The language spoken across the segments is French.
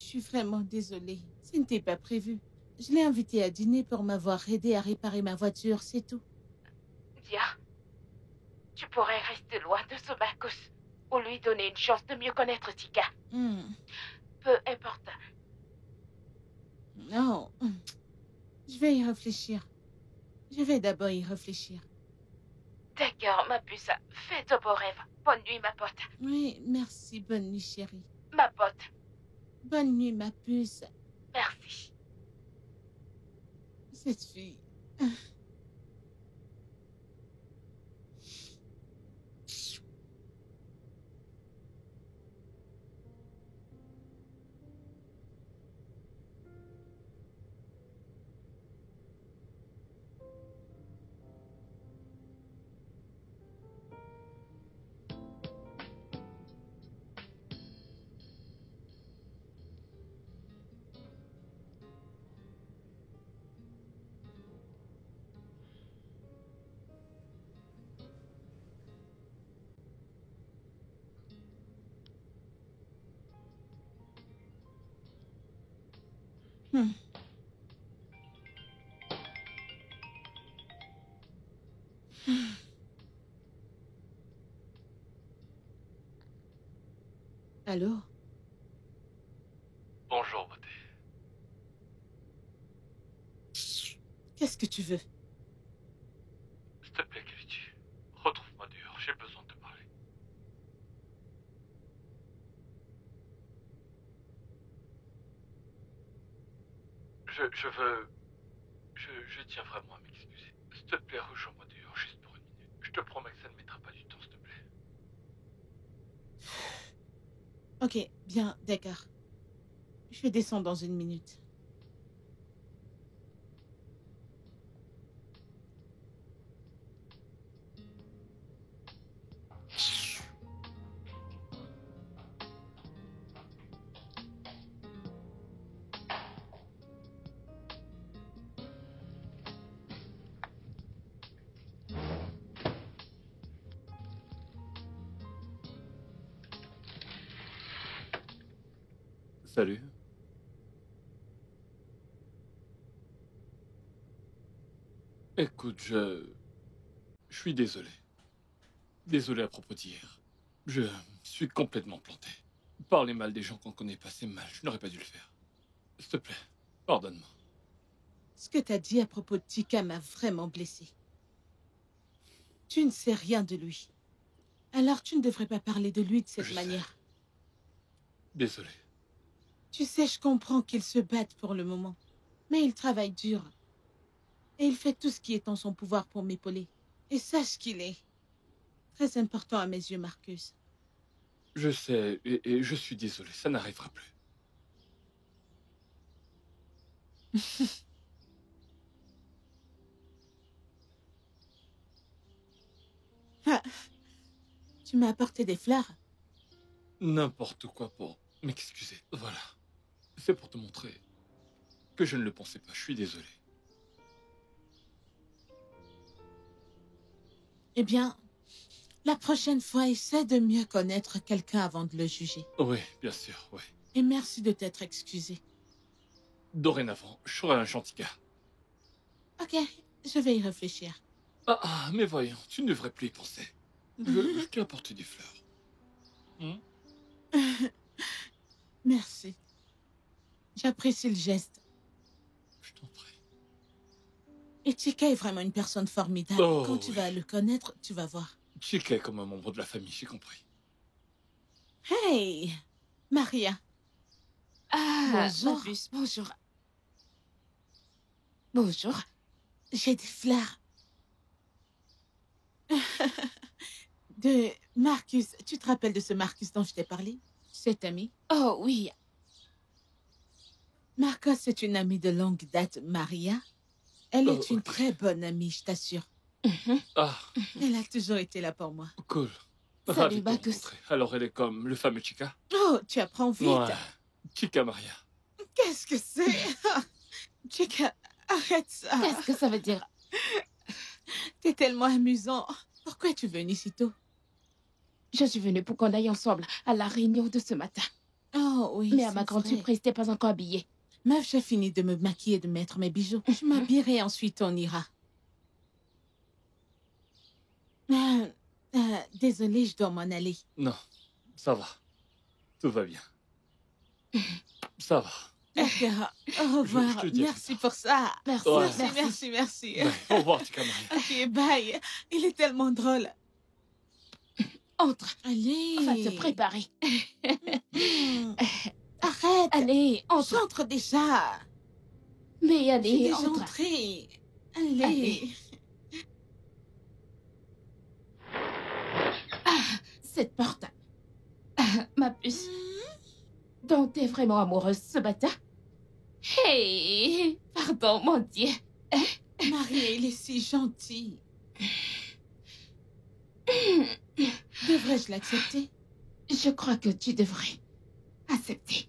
Je suis vraiment désolée. Ce n'était pas prévu. Je l'ai invité à dîner pour m'avoir aidé à réparer ma voiture, c'est tout. Dia, tu pourrais rester loin de ce Marcus ou lui donner une chance de mieux connaître Tika. Peu importe. Non. Je vais y réfléchir. Je vais d'abord y réfléchir. D'accord, ma puce. Fais de beaux rêves. Bonne nuit, ma pote. Oui, merci. Bonne nuit, chérie. Ma pote. Bonne nuit, ma puce. Merci. Cette fille. Allô? Bonjour, beauté. Qu'est-ce que tu veux? S'il te plaît, Kalichi, retrouve-moi dehors, j'ai besoin de te parler. Je veux... Je tiens vraiment à m'excuser. S'il te plaît, rejoins-moi dehors juste pour une minute. Je te promets que ça ne mettra pas du temps, s'il te plaît. Ok, bien, d'accord. Je descends dans une minute. Salut. Écoute, je suis désolé. Désolé à propos d'hier. Je suis complètement planté. Parler mal des gens qu'on connaît pas, c'est mal. Je n'aurais pas dû le faire. S'il te plaît, pardonne-moi. Ce que t'as dit à propos de Tika m'a vraiment blessée. Tu ne sais rien de lui. Alors tu ne devrais pas parler de lui de cette manière. Désolé. Tu sais, je comprends qu'il se batte pour le moment. Mais il travaille dur. Et il fait tout ce qui est en son pouvoir pour m'épauler. Et sache qu'il est très important à mes yeux, Marcus. Je sais, et je suis désolé, ça n'arrivera plus. Ah, tu m'as apporté des fleurs? N'importe quoi pour m'excuser. Voilà. C'est pour te montrer que je ne le pensais pas. Je suis désolé. Eh bien, la prochaine fois, essaie de mieux connaître quelqu'un avant de le juger. Oui, bien sûr, oui. Et merci de t'être excusé. Dorénavant, je serai un gentil gars. Ok, je vais y réfléchir. Mais voyons, tu ne devrais plus y penser. Je t'ai apporté des fleurs. Merci. J'apprécie le geste. Je t'en prie. Et Tika est vraiment une personne formidable. Oh, Quand tu oui. vas le connaître, tu vas voir. Chica est comme un membre de la famille, j'ai compris. Hey, Maria. Bonjour. Ma puce, bonjour. Bonjour. J'ai des fleurs. De Marcus. Tu te rappelles de ce Marcus dont je t'ai parlé? Cet ami? Oh oui. Marcos est une amie de longue date, Maria. Elle est une Ok. très bonne amie, je t'assure. Elle a toujours été là pour moi. Cool. Salut, Ravi de te Marcus. rencontrer. Alors elle est comme le fameux Chica? Oh, tu apprends vite. Ouais. Chica Maria. Qu'est-ce que c'est? Chica, arrête ça. Qu'est-ce que ça veut dire? T'es tellement amusant. Pourquoi es-tu venu si tôt? Je suis venue pour qu'on aille ensemble à la réunion de ce matin. Oh oui, Mais à ma c'est grande vrai. surprise, t'es pas encore habillée. Meuf, j'ai fini de me maquiller et de mettre mes bijoux. Je m'habillerai, ensuite on ira. Désolée, je dois m'en aller. Non, ça va. Tout va bien. Ça va. D'accord. Au revoir. je te dis à plus Merci tard. pour ça. Merci, Ouais. Merci. Bye. Au revoir, Tika Maria. Ok, bye. Il est tellement drôle. Entre. Allez. On va te préparer. Arrête. Allez, entre. J'entre déjà. Mais Je suis allez, déjà entre. entrée. Allez. Allez. Cette porte. Ma puce. Donc t'es vraiment amoureuse ce matin? Hey, pardon, mon Dieu. Marie, il est si gentil. Devrais-je l'accepter? Je crois que tu devrais accepter.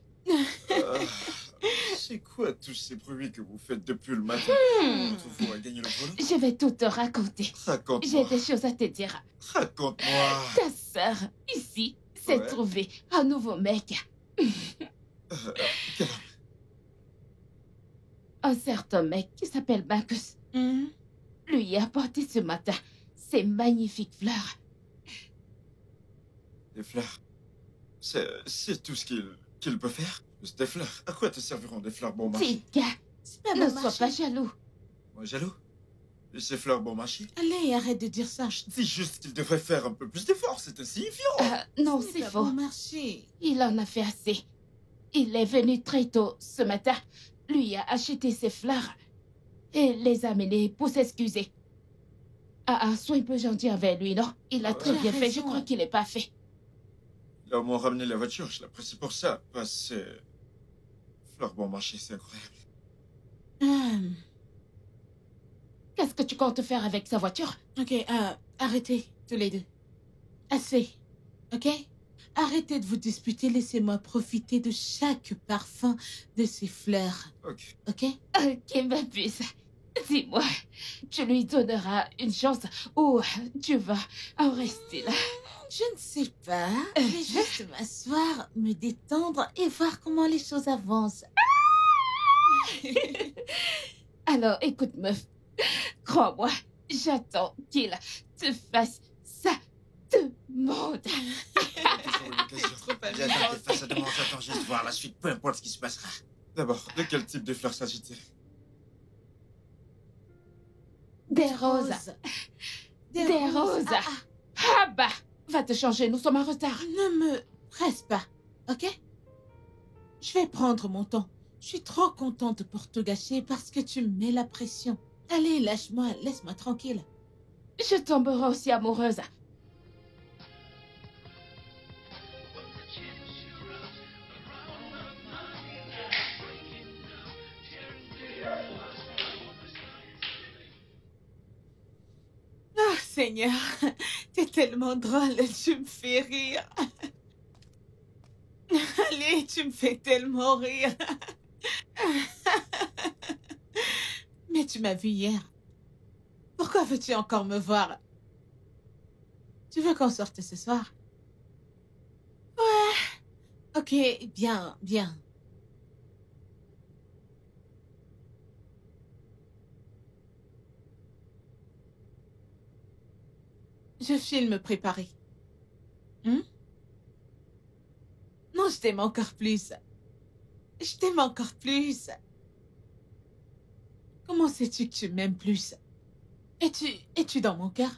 C'est quoi tous ces bruits que vous faites depuis le matin? Vous à gagner le volant? Je vais tout te raconter. J'ai Raconte-moi. des choses à te dire. Raconte-moi. Ta sœur, ici, s'est Ouais. trouvée un nouveau mec. Quel homme? Un certain mec qui s'appelle Marcus. Hmm? Lui a apporté ce matin ces magnifiques fleurs. Des fleurs. C'est tout ce qu'il peut faire? Juste des fleurs. À quoi te serviront des fleurs bon marché? Tika, C'est pas ne bon sois marché. pas jaloux. Moi jaloux? Et ces fleurs bon marché? Allez, arrête de dire ça. Je dis juste qu'il devrait faire un peu plus d'efforts, c'est insignifiant. Non, Ce n'est c'est pas faux. bon marché. Il en a fait assez. Il est venu très tôt ce matin. Lui a acheté ses fleurs et les a amenées pour s'excuser. Sois un peu gentil avec lui, non? Il a très Tu as bien fait. Je raison. crois qu'il est parfait. Il a au moins ramené la voiture, je l'apprécie pour ça. Bah, c'est... Fleurs bon marché, c'est incroyable. Qu'est-ce que tu comptes faire avec sa voiture? Ok, arrêtez, tous les deux. Assez, ok? Arrêtez de vous disputer, laissez-moi profiter de chaque parfum de ces fleurs, Ok. ok? Ok, ma puce. Dis-moi, tu lui donneras une chance ou tu vas en rester là? Je ne sais pas. Je vais juste m'asseoir, me détendre et voir comment les choses avancent. Alors, écoute, meuf. Crois-moi, j'attends qu'il te fasse sa demande. Toujours une occasion. J'attends qu'elle fasse sa demande, j'attends juste voir la suite, peu importe ce qui se passera. D'abord, de quel type de fleurs s'agit-il? Des roses. Des roses. Ah bah, va te changer, nous sommes en retard. Ne me presse pas, ok? Je vais prendre mon temps. Je suis trop contente pour te gâcher parce que tu me mets la pression. Allez, lâche-moi, laisse-moi tranquille. Je tomberai aussi amoureuse. Oh, Seigneur, t'es tellement drôle, tu me fais rire. Allez, tu me fais tellement rire. Mais tu m'as vu hier. Pourquoi veux-tu encore me voir? Tu veux qu'on sorte ce soir? Ouais. Ok, bien. Je filme préparé. Non, je t'aime encore plus. Je t'aime encore plus. Comment sais-tu que tu m'aimes plus? Es-tu dans mon cœur?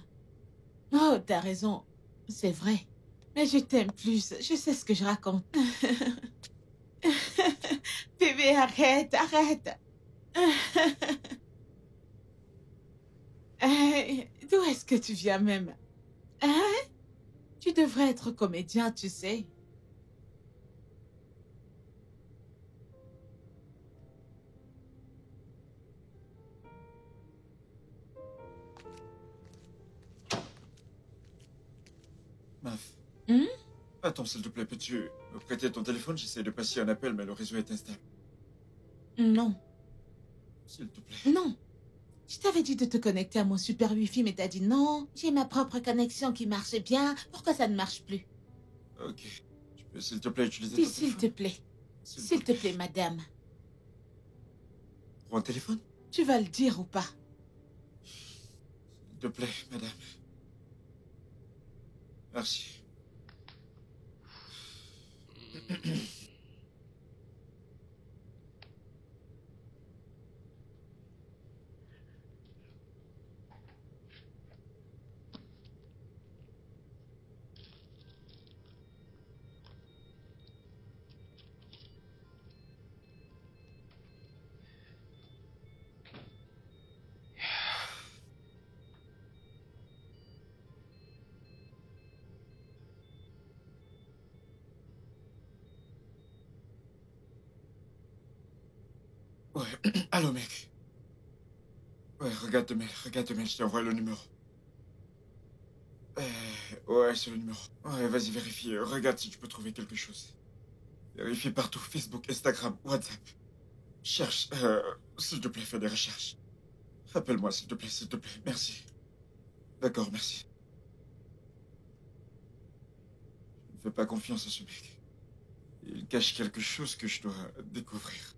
Oh, t'as raison. C'est vrai. Mais je t'aime plus. Je sais ce que je raconte. Bébé, arrête. D'où est-ce que tu viens même? Hein? Tu devrais être comédien, tu sais. Meuf. Hmm? Attends, s'il te plaît, peux-tu me prêter ton téléphone? J'essaie de passer un appel, mais le réseau est instable. Non. S'il te plaît. Non. Je t'avais dit de te connecter à mon super Wi-Fi, mais t'as dit non. J'ai ma propre connexion qui marche bien. Pourquoi ça ne marche plus? Ok. Tu S'il te plaît, utilise Dis ton s'il te téléphone. plaît. S'il S'il te plaît, madame. Prends un téléphone. Tu vas le dire ou pas? S'il te plaît, madame. Merci. Ouais, allô mec. Ouais, regarde tes mails, je t'envoie le numéro. Ouais, c'est le numéro. Ouais, vas-y, vérifie, regarde si tu peux trouver quelque chose. Vérifie partout, Facebook, Instagram, WhatsApp. Cherche, s'il te plaît, fais des recherches. Appelle-moi, s'il te plaît, merci. D'accord, merci. Je ne fais pas confiance à ce mec. Il cache quelque chose que je dois découvrir.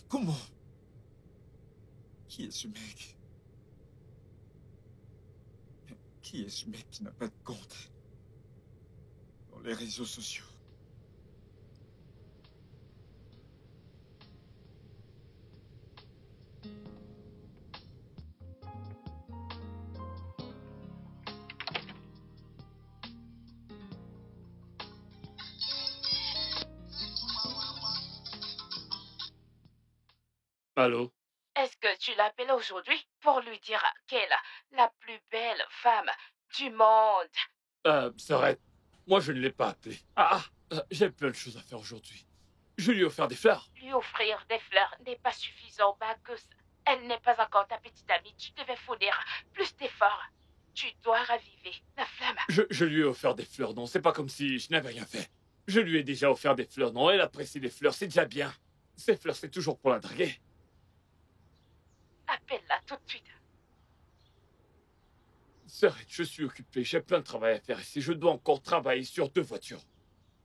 Comment? Qui est ce mec? Qui est ce mec qui n'a pas de compte dans les réseaux sociaux? Allô? Est-ce que tu l'appelles aujourd'hui pour lui dire qu'elle est la plus belle femme du monde? S'arrête. Moi, je ne l'ai pas appelé. J'ai plein de choses à faire aujourd'hui. Je lui ai offert des fleurs. Lui offrir des fleurs n'est pas suffisant, Marcus. Elle n'est pas encore ta petite amie. Tu devais fournir plus d'efforts. Tu dois raviver la flamme. Je lui ai offert des fleurs, non? C'est pas comme si je n'avais rien fait. Je lui ai déjà offert des fleurs, non? Elle apprécie les fleurs, c'est déjà bien. Ces fleurs, c'est toujours pour la draguer. Appelle-la tout de suite. S'arrête, je suis occupé, j'ai plein de travail à faire ici. Je dois encore travailler sur 2 voitures.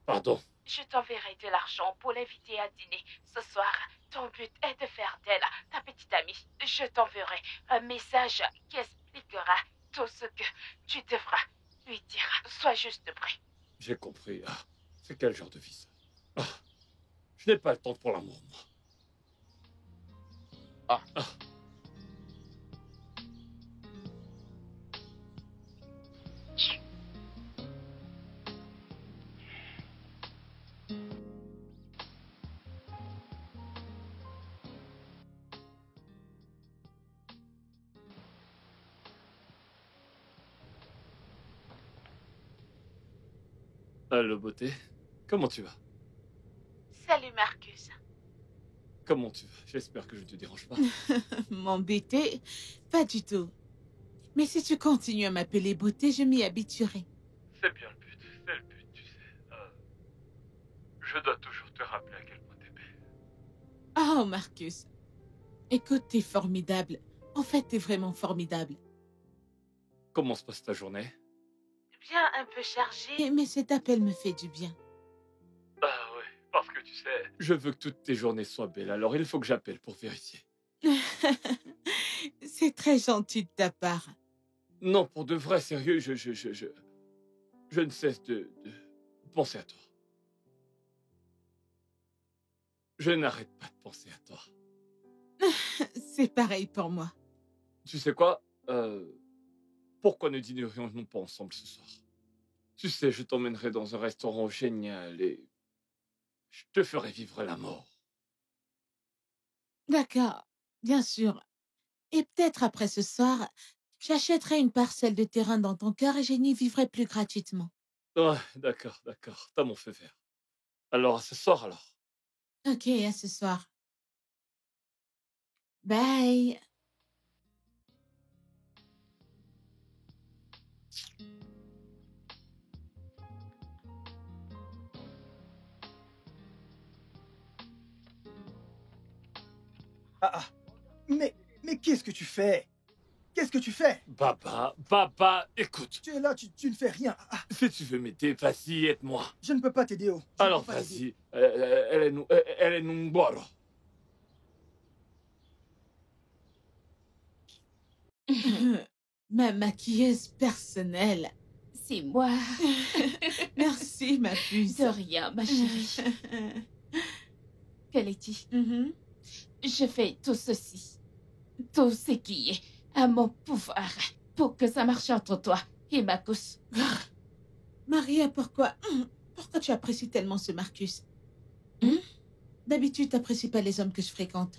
Pardon. Je t'enverrai de l'argent pour l'inviter à dîner ce soir. Ton but est de faire d'elle ta petite amie. Je t'enverrai un message qui expliquera tout ce que tu devras lui dire. Sois juste prêt. J'ai compris. C'est quel genre de vie, ça? Je n'ai pas le temps pour l'amour, moi. Allô, beauté. Comment tu vas? Salut Marcus. Comment tu vas? J'espère que je ne te dérange pas. M'embêter? Pas du tout. Mais si tu continues à m'appeler beauté, je m'y habituerai. C'est bien le but, tu sais. Je dois toujours te rappeler à quel point t'es belle. Oh, Marcus. Écoute, t'es formidable. En fait, t'es vraiment formidable. Comment se passe ta journée? Bien un peu chargé. Mais cet appel me fait du bien. Ouais, parce que tu sais, je veux que toutes tes journées soient belles, alors il faut que j'appelle pour vérifier. C'est très gentil de ta part. Non, pour de vrai, sérieux, je ne cesse de penser à toi. Je n'arrête pas de penser à toi. C'est pareil pour moi. Tu sais quoi? Pourquoi ne dînerions-nous pas ensemble ce soir? Tu sais, je t'emmènerai dans un restaurant génial et je te ferai vivre la mort. D'accord, bien sûr. Et peut-être après ce soir, j'achèterai une parcelle de terrain dans ton cœur et je n'y vivrai plus gratuitement. Ouais, d'accord, t'as mon feu vert. Alors, à ce soir, alors. Ok, à ce soir. Bye. Ah, ah. Mais qu'est-ce que tu fais? Qu'est-ce que tu fais? Baba, écoute. Tu es là, tu ne fais rien. Ah, ah. Si tu veux m'aider, vas-y, aide-moi. Je ne peux pas t'aider, oh. Je ne Alors, peux pas t'aider. vas-y. Elle est numboro. Ma maquilleuse personnelle. C'est moi. Merci, ma puce. De rien, ma chérie. Kelechi, Mhm. je fais tout ceci, tout ce qui est à mon pouvoir pour que ça marche entre toi et Marcus. Maria, pourquoi tu apprécies tellement ce Marcus? D'habitude, t'apprécies pas les hommes que je fréquente.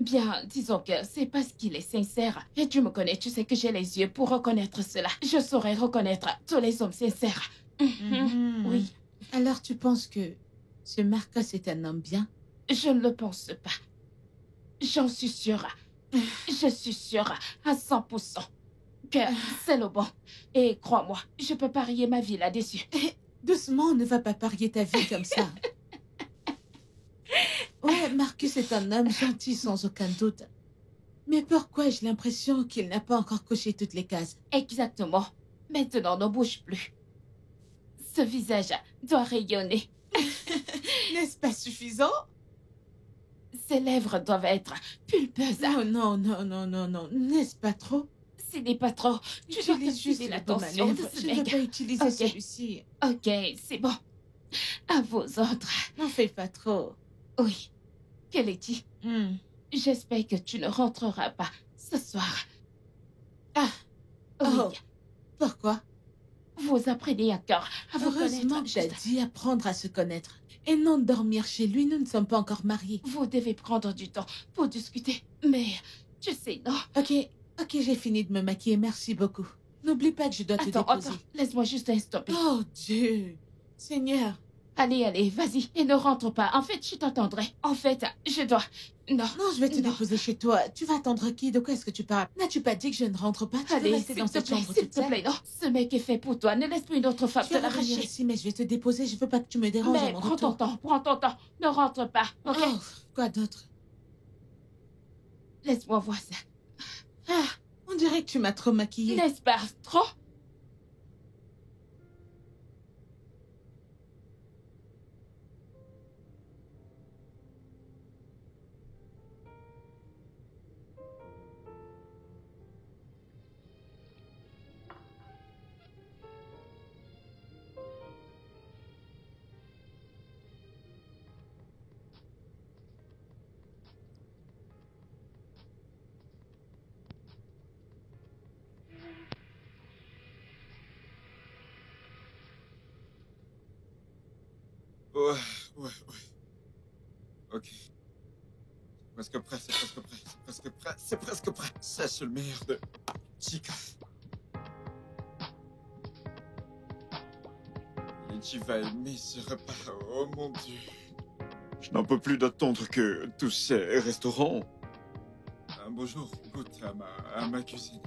Bien, disons que c'est parce qu'il est sincère. Et tu me connais, tu sais que j'ai les yeux pour reconnaître cela. Je saurais reconnaître tous les hommes sincères. Mhm. Oui, Alors, tu penses que ce Marcus est un homme bien? je ne le pense pas. J'en suis sûre. Je suis sûre à 100% que c'est le bon. Et crois-moi, je peux parier ma vie là-dessus. Doucement, ne va pas parier ta vie comme ça. Ouais, Marcus est un homme gentil sans aucun doute. Mais pourquoi j'ai l'impression qu'il n'a pas encore coché toutes les cases? Exactement. Maintenant, ne bouge plus. Ce visage doit rayonner. N'est-ce pas suffisant? Ses lèvres doivent être pulpeuses. Oh non, non, non, non, non. N'est-ce pas trop? Ce n'est pas trop. Tu dois Utilise juste captiver la bonne l'attention de manœuvre. ce Je ne veux mec. pas utiliser Ok. celui-ci. Ok, c'est bon. À vos ordres. N'en fais pas trop. Oui. Kelechi, Hmm. j'espère que tu ne rentreras pas ce soir. Ah, Oui. oh. Pourquoi? Vous apprenez encore à vous Heureusement connaître. que t'as dit apprendre à se connaître. Et non dormir chez lui, nous ne sommes pas encore mariés. Vous devez prendre du temps pour discuter. Mais, tu sais, non. Ok, j'ai fini de me maquiller, merci beaucoup. N'oublie pas que je dois te Attends, déposer. laisse-moi juste un stopper. Oh Dieu, Seigneur. Allez, vas-y, et ne rentre pas. En fait, je t'attendrai. En fait, je dois... Non. Non, je vais te Non. déposer chez toi. Tu vas attendre qui? De quoi est-ce que tu parles? N'as-tu pas dit que je ne rentre pas? Tu veux Allez, rester s'il dans te cette plaît, chambre s'il toute te seule? plaît, non. Ce mec est fait pour toi. Ne laisse plus une autre femme Je te vais revenir l'arracher. ici, mais je vais te déposer. Je veux pas que tu me déranges à Mais mon prends ton retour. temps. Ne rentre pas, ok? Oh, quoi d'autre? Laisse-moi voir ça. Ah, on dirait que tu m'as trop maquillée. N'est-ce pas trop? Ouais. Ok. C'est presque prêt. Ça, c'est le meilleur de... Chica. Luigi va aimer ce repas, oh mon Dieu. Je n'en peux plus d'attendre que tous ces restaurants. Un beau jour, goûte à ma cuisine.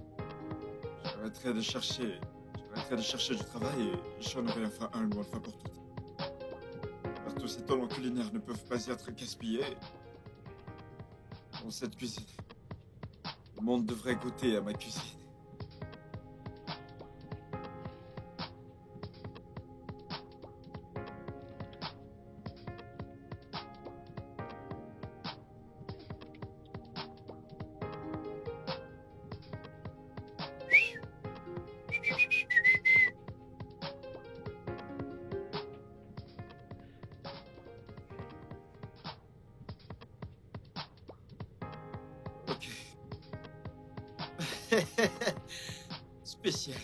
J'arrêterai de chercher du travail et j'en aurai enfin un une bonne fois pour toutes. Car tous ces talents culinaires ne peuvent pas y être gaspillés dans cette cuisine. Le monde devrait goûter à ma cuisine. Ok. Spécial.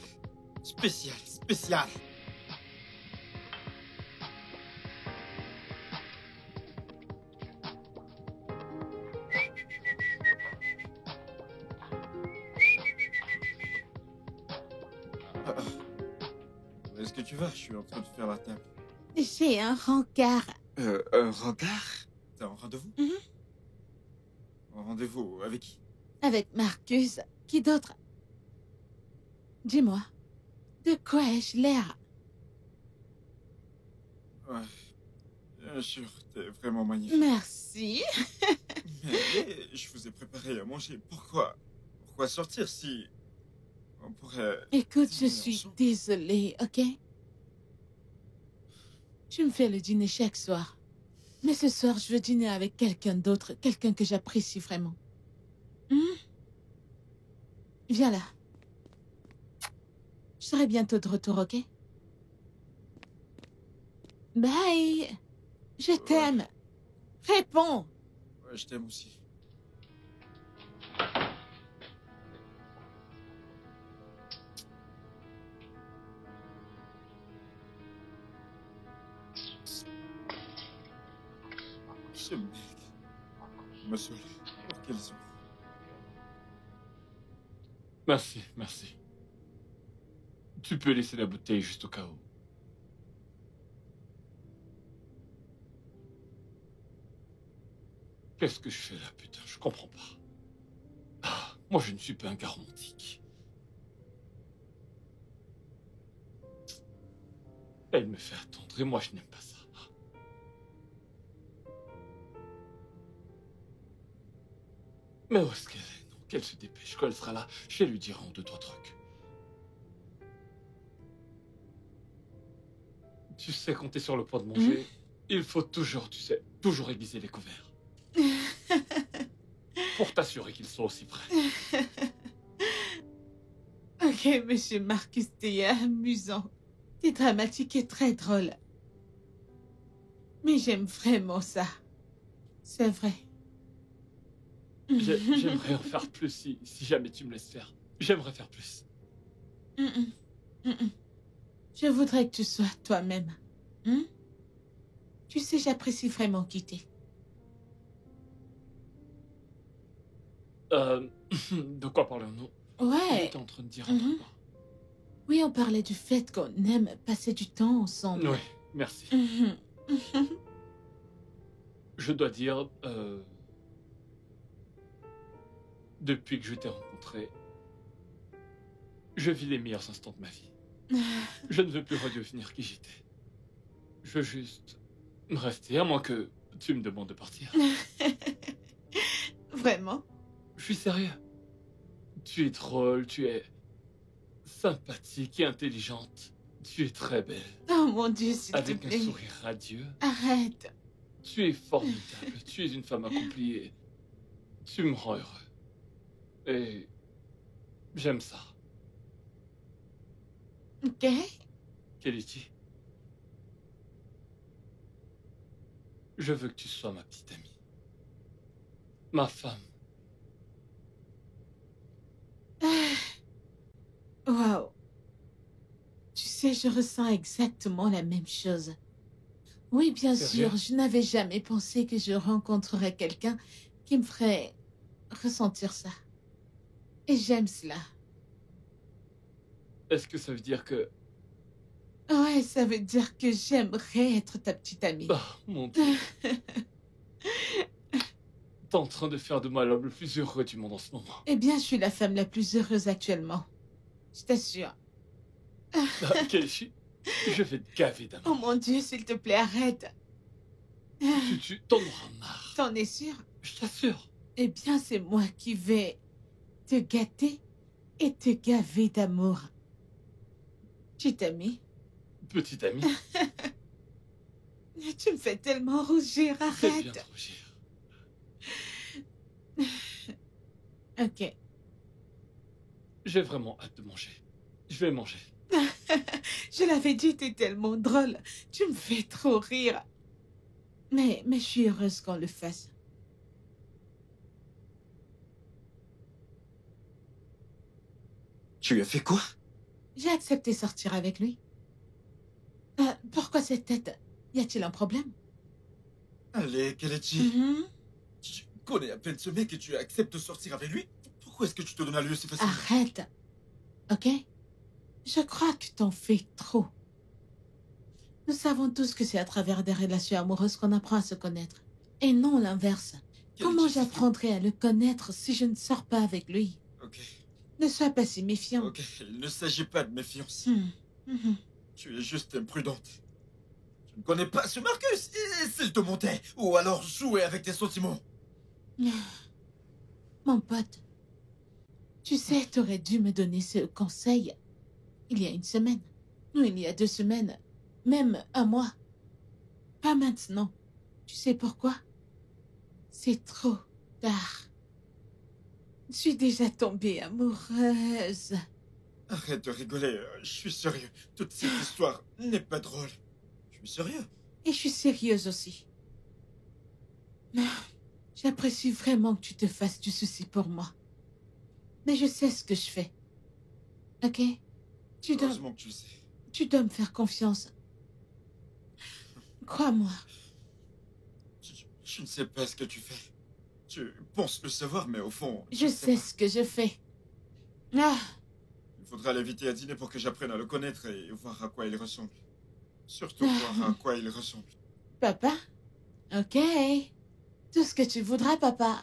Où est-ce que tu vas? Je suis en train de faire la table. J'ai un rencard. Un rencard? T'as un rendez-vous? Mhm. Un rendez-vous avec qui? Avec Marcus. Qui d'autre? Dis-moi, de quoi ai-je l'air? Ouais, bien sûr, t'es vraiment magnifique. Merci. Mais je vous ai préparé à manger. Pourquoi sortir si on pourrait... Écoute, je dîner suis ensemble? désolée, ok? Tu me fais le dîner chaque soir. Mais ce soir, je veux dîner avec quelqu'un d'autre, quelqu'un que j'apprécie vraiment. Hmm? Viens là. Je serai bientôt de retour, ok? Bye. Je t'aime. Réponds. Ouais, je t'aime aussi. Ce mec m'a saoulé. Pour quelles raisons? Merci, merci. Tu peux laisser la bouteille juste au cas où. Qu'est-ce que je fais là, putain? Je comprends pas. Ah, moi, je ne suis pas un gars romantique. Elle me fait attendre et moi, je n'aime pas ça. Mais où est-ce qu'elle est? Non, qu'elle se dépêche. Quand elle sera là, je vais lui dire un, deux, trois trucs. Tu sais, quand t'es sur le point de manger, il faut toujours, tu sais, toujours aiguiser les couverts. Pour t'assurer qu'ils soient aussi prêts. Ok, monsieur Marcus, t'es amusant. T'es dramatique et très drôle. Mais j'aime vraiment ça. C'est vrai. J'aimerais en faire plus si jamais tu me laisses faire. J'aimerais faire plus. Je voudrais que tu sois toi-même. Hmm? Tu sais, j'apprécie vraiment qui t'es. De quoi parlons-nous? Ouais. J'étais en train de dire un truc. Oui, on parlait du fait qu'on aime passer du temps ensemble. Oui, merci. Mhm. Je dois dire, depuis que je t'ai rencontré, je vis les meilleurs instants de ma vie. Je ne veux plus redevenir qui j'étais. Je veux juste rester, à moins que tu me demandes de partir. Vraiment? Je suis sérieux. Tu es drôle, tu es sympathique et intelligente. Tu es très belle. Oh mon Dieu, s'il te Avec un plaît. sourire radieux. Arrête. Tu es formidable. Tu es une femme accomplie et tu me rends heureux. Et j'aime ça. Ok? Kelechi, je veux que tu sois ma petite amie. Ma femme. Waouh. Tu sais, je ressens exactement la même chose. Oui, bien Sérieux? sûr, je n'avais jamais pensé que je rencontrerais quelqu'un qui me ferait ressentir ça. Et j'aime cela. Est-ce que ça veut dire que... Ouais, ça veut dire que j'aimerais être ta petite amie. Oh, mon Dieu. T'es en train de faire de moi l'homme le plus heureux du monde en ce moment. Eh bien, je suis la femme la plus heureuse actuellement. Je t'assure. Ah, Kelechi, je vais te gaver Oh d'amour. mon Dieu, s'il te plaît, arrête. Tu t'en auras marre. T'en es sûr? Je t'assure. Eh bien, c'est moi qui vais te gâter et te gaver d'amour. Petite amie. Petite amie, Tu me fais tellement rougir, c'est bien arrête. de rougir. Ok. J'ai vraiment hâte de manger. Je vais manger. Je l'avais dit, t'es tellement drôle. Tu me fais trop rire. Mais je suis heureuse qu'on le fasse. Tu as fait quoi? J'ai accepté sortir avec lui. Pourquoi cette tête? Y a-t-il un problème? Allez, Kelechi. Mhm. Tu connais à peine ce mec et tu acceptes de sortir avec lui? Pourquoi est-ce que tu te donnes à lui aussi facilement? Arrête. Ok? Je crois que t'en fais trop. Nous savons tous que c'est à travers des relations amoureuses qu'on apprend à se connaître. Et non l'inverse. Comment Kenichi, j'apprendrai à le connaître si je ne sors pas avec lui? Ok, Ne sois pas si méfiant. ok, il ne s'agit pas de méfiance. Mhm. Tu es juste imprudente. Je ne connais pas ce Marcus. Et s'il te montait, ou alors jouer avec tes sentiments. Mon pote, tu sais, t'aurais dû me donner ce conseil il y a une semaine. Ou il y a 2 semaines. Même un mois. Pas maintenant. Tu sais pourquoi? C'est trop tard. Je suis déjà tombée amoureuse. Arrête de rigoler, je suis sérieux. Toute cette histoire n'est pas drôle. Je suis sérieux. Et je suis sérieuse aussi. J'apprécie vraiment que tu te fasses du souci pour moi. Mais je sais ce que je fais. Ok? Heureusement que tu le sais. Tu dois me faire confiance. Crois-moi. Je ne sais pas ce que tu fais. Tu penses le savoir, mais au fond... Je sais pas. ce que je fais. Ah, Il faudra l'inviter à dîner pour que j'apprenne à le connaître et voir à quoi il ressemble. Surtout voir à quoi il ressemble. papa? Ok. Tout ce que tu voudras, papa.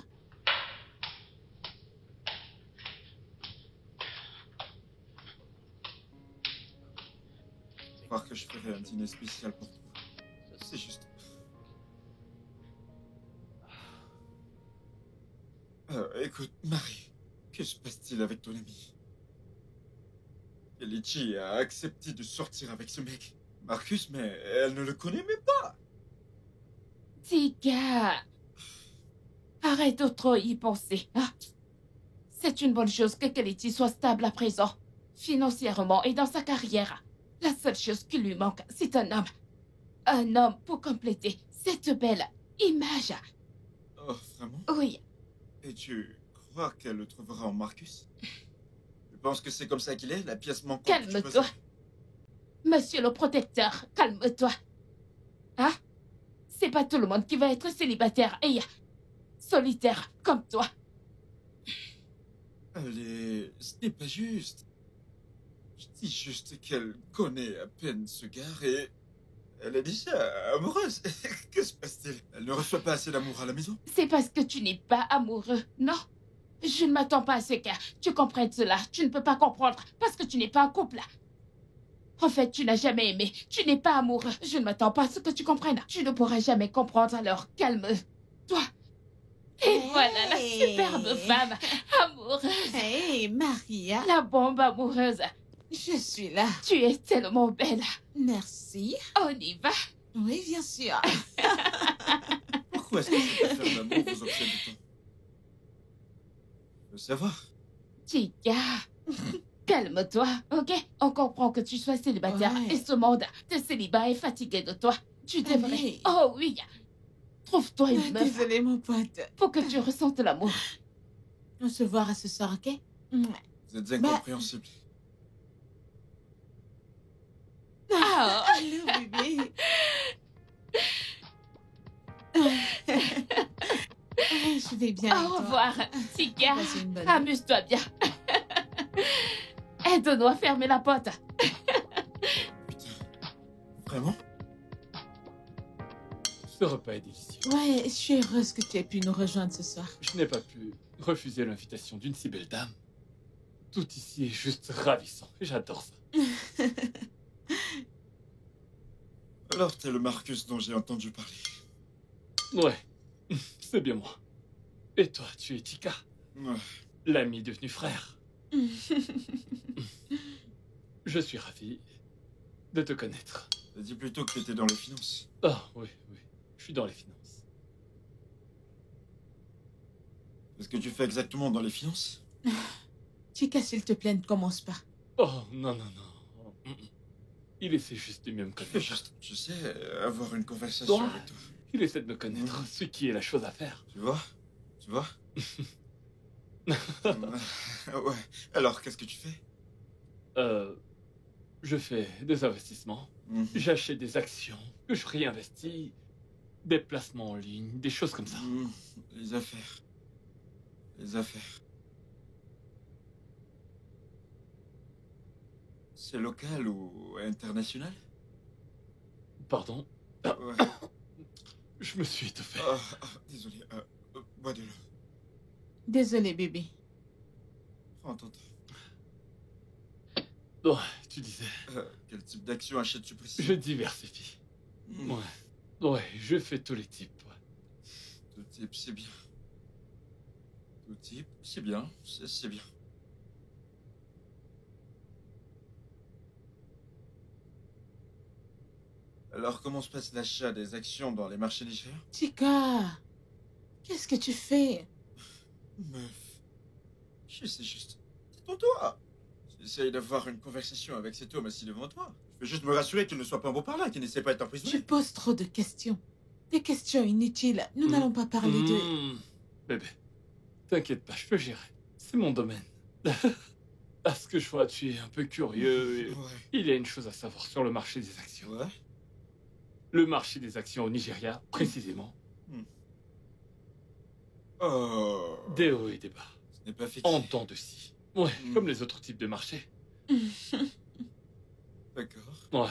Croire que je ferai un dîner spécial pour toi. C'est juste... écoute, Marie, que se passe-t-il avec ton ami? Kenichi a accepté de sortir avec ce mec. Marcus, mais elle ne le connaît même pas. Tika, arrête de trop y penser. Hein? C'est une bonne chose que Kenichi soit stable à présent, financièrement et dans sa carrière. La seule chose qui lui manque, c'est un homme. Un homme pour compléter cette belle image. Oh, vraiment? Oui, Et tu crois qu'elle le trouvera en Marcus? Tu penses que c'est comme ça qu'il est, la pièce manquante que tu calme-toi. faisais? Monsieur le protecteur, calme-toi. Hein? C'est pas tout le monde qui va être célibataire et solitaire comme toi. Allez, ce n'est pas juste. Je dis juste qu'elle connaît à peine ce gars et... Elle est déjà amoureuse. Que se passe-t-il? Elle ne reçoit pas assez d'amour à la maison? C'est parce que tu n'es pas amoureux, non? Je ne m'attends pas à ce que tu comprennes cela. Tu ne peux pas comprendre parce que tu n'es pas en couple. En fait, tu n'as jamais aimé. Tu n'es pas amoureux. Je ne m'attends pas à ce que tu comprennes. Tu ne pourras jamais comprendre, alors calme-toi. Et voilà la superbe femme amoureuse. Hey, Maria. La bombe amoureuse. Je suis là. Tu es tellement belle. Merci. On y va. Oui, bien sûr. Pourquoi est-ce que cette affaire d'amour vous obsède du temps? Je veux savoir. Tika, calme-toi, ok? On comprend que tu sois célibataire Ouais. et ce monde de célibat est fatigué de toi. Tu devrais... mais- Oh oui. Trouve-toi une meuf Désolée, mon pote. pour que tu ressentes l'amour. On se verra ce soir, ok? Vous êtes incompréhensible. Ah, Allô, bébé. Je vais bien. et au toi? revoir, Tika. Passe une bonne nuit. Amuse-toi bien. Aide-nous à fermer la porte. Putain. Vraiment? Ce repas est délicieux. Ouais, je suis heureuse que tu aies pu nous rejoindre ce soir. Je n'ai pas pu refuser l'invitation d'une si belle dame. Tout ici est juste ravissant. J'adore ça. Alors t'es le Marcus dont j'ai entendu parler. Ouais, c'est bien moi. Et toi, tu es Tika, Ouais. l'ami devenu frère. Je suis ravi de te connaître. T'as dit plutôt que t'étais dans les finances. Ah, oui, oui. Je suis dans les finances. Qu'est-ce que tu fais exactement dans les finances? Chica, s'il te plaît, ne commence pas. Oh, non, non, non. Il essaie juste de mieux me Je fais connaître. juste, tu sais, avoir une conversation Ouais. avec toi. Il essaie de me connaître, ce qui est la chose à faire. Tu vois? Tu vois? Ouais. Alors, qu'est-ce que tu fais? Je fais des investissements, Mhm. j'achète des actions, que je réinvestis, des placements en ligne, des choses comme ça. Mhm. Les affaires. Les affaires. C'est local ou international? Pardon? Ouais. Je me suis étouffé. Désolé. Bois de l'eau. Désolé, bébé. Prends ton temps. Ouais, tu disais. Quel type d'action achètes-tu Je précisément? diversifie. Hmm. Ouais. Ouais, je fais tous les types. Ouais. Tout type, c'est bien. Tout type, c'est bien. C'est bien. Alors, comment se passe l'achat des actions dans les marchés nigériens? Chica, qu'est-ce que tu fais? Meuf, je sais juste. Tais-toi. J'essaye d'avoir une conversation avec cet homme assis devant toi. Je veux juste me rassurer qu'il ne soit pas un beau parleur, qu'il n'essaie pas d'être Tu emprisonné. poses trop de questions. Des questions inutiles. Nous n'allons pas parler de... Bébé, t'inquiète pas, je peux gérer. C'est mon domaine. À ce que je vois, tu es un peu curieux. Et Ouais. il y a une chose à savoir sur le marché des actions. Ouais. Le marché des actions au Nigeria, précisément, Oh. des hauts et des bas. Ce n'est pas fixé. En dents de scie. Ouais, comme les autres types de marchés. D'accord. Ouais,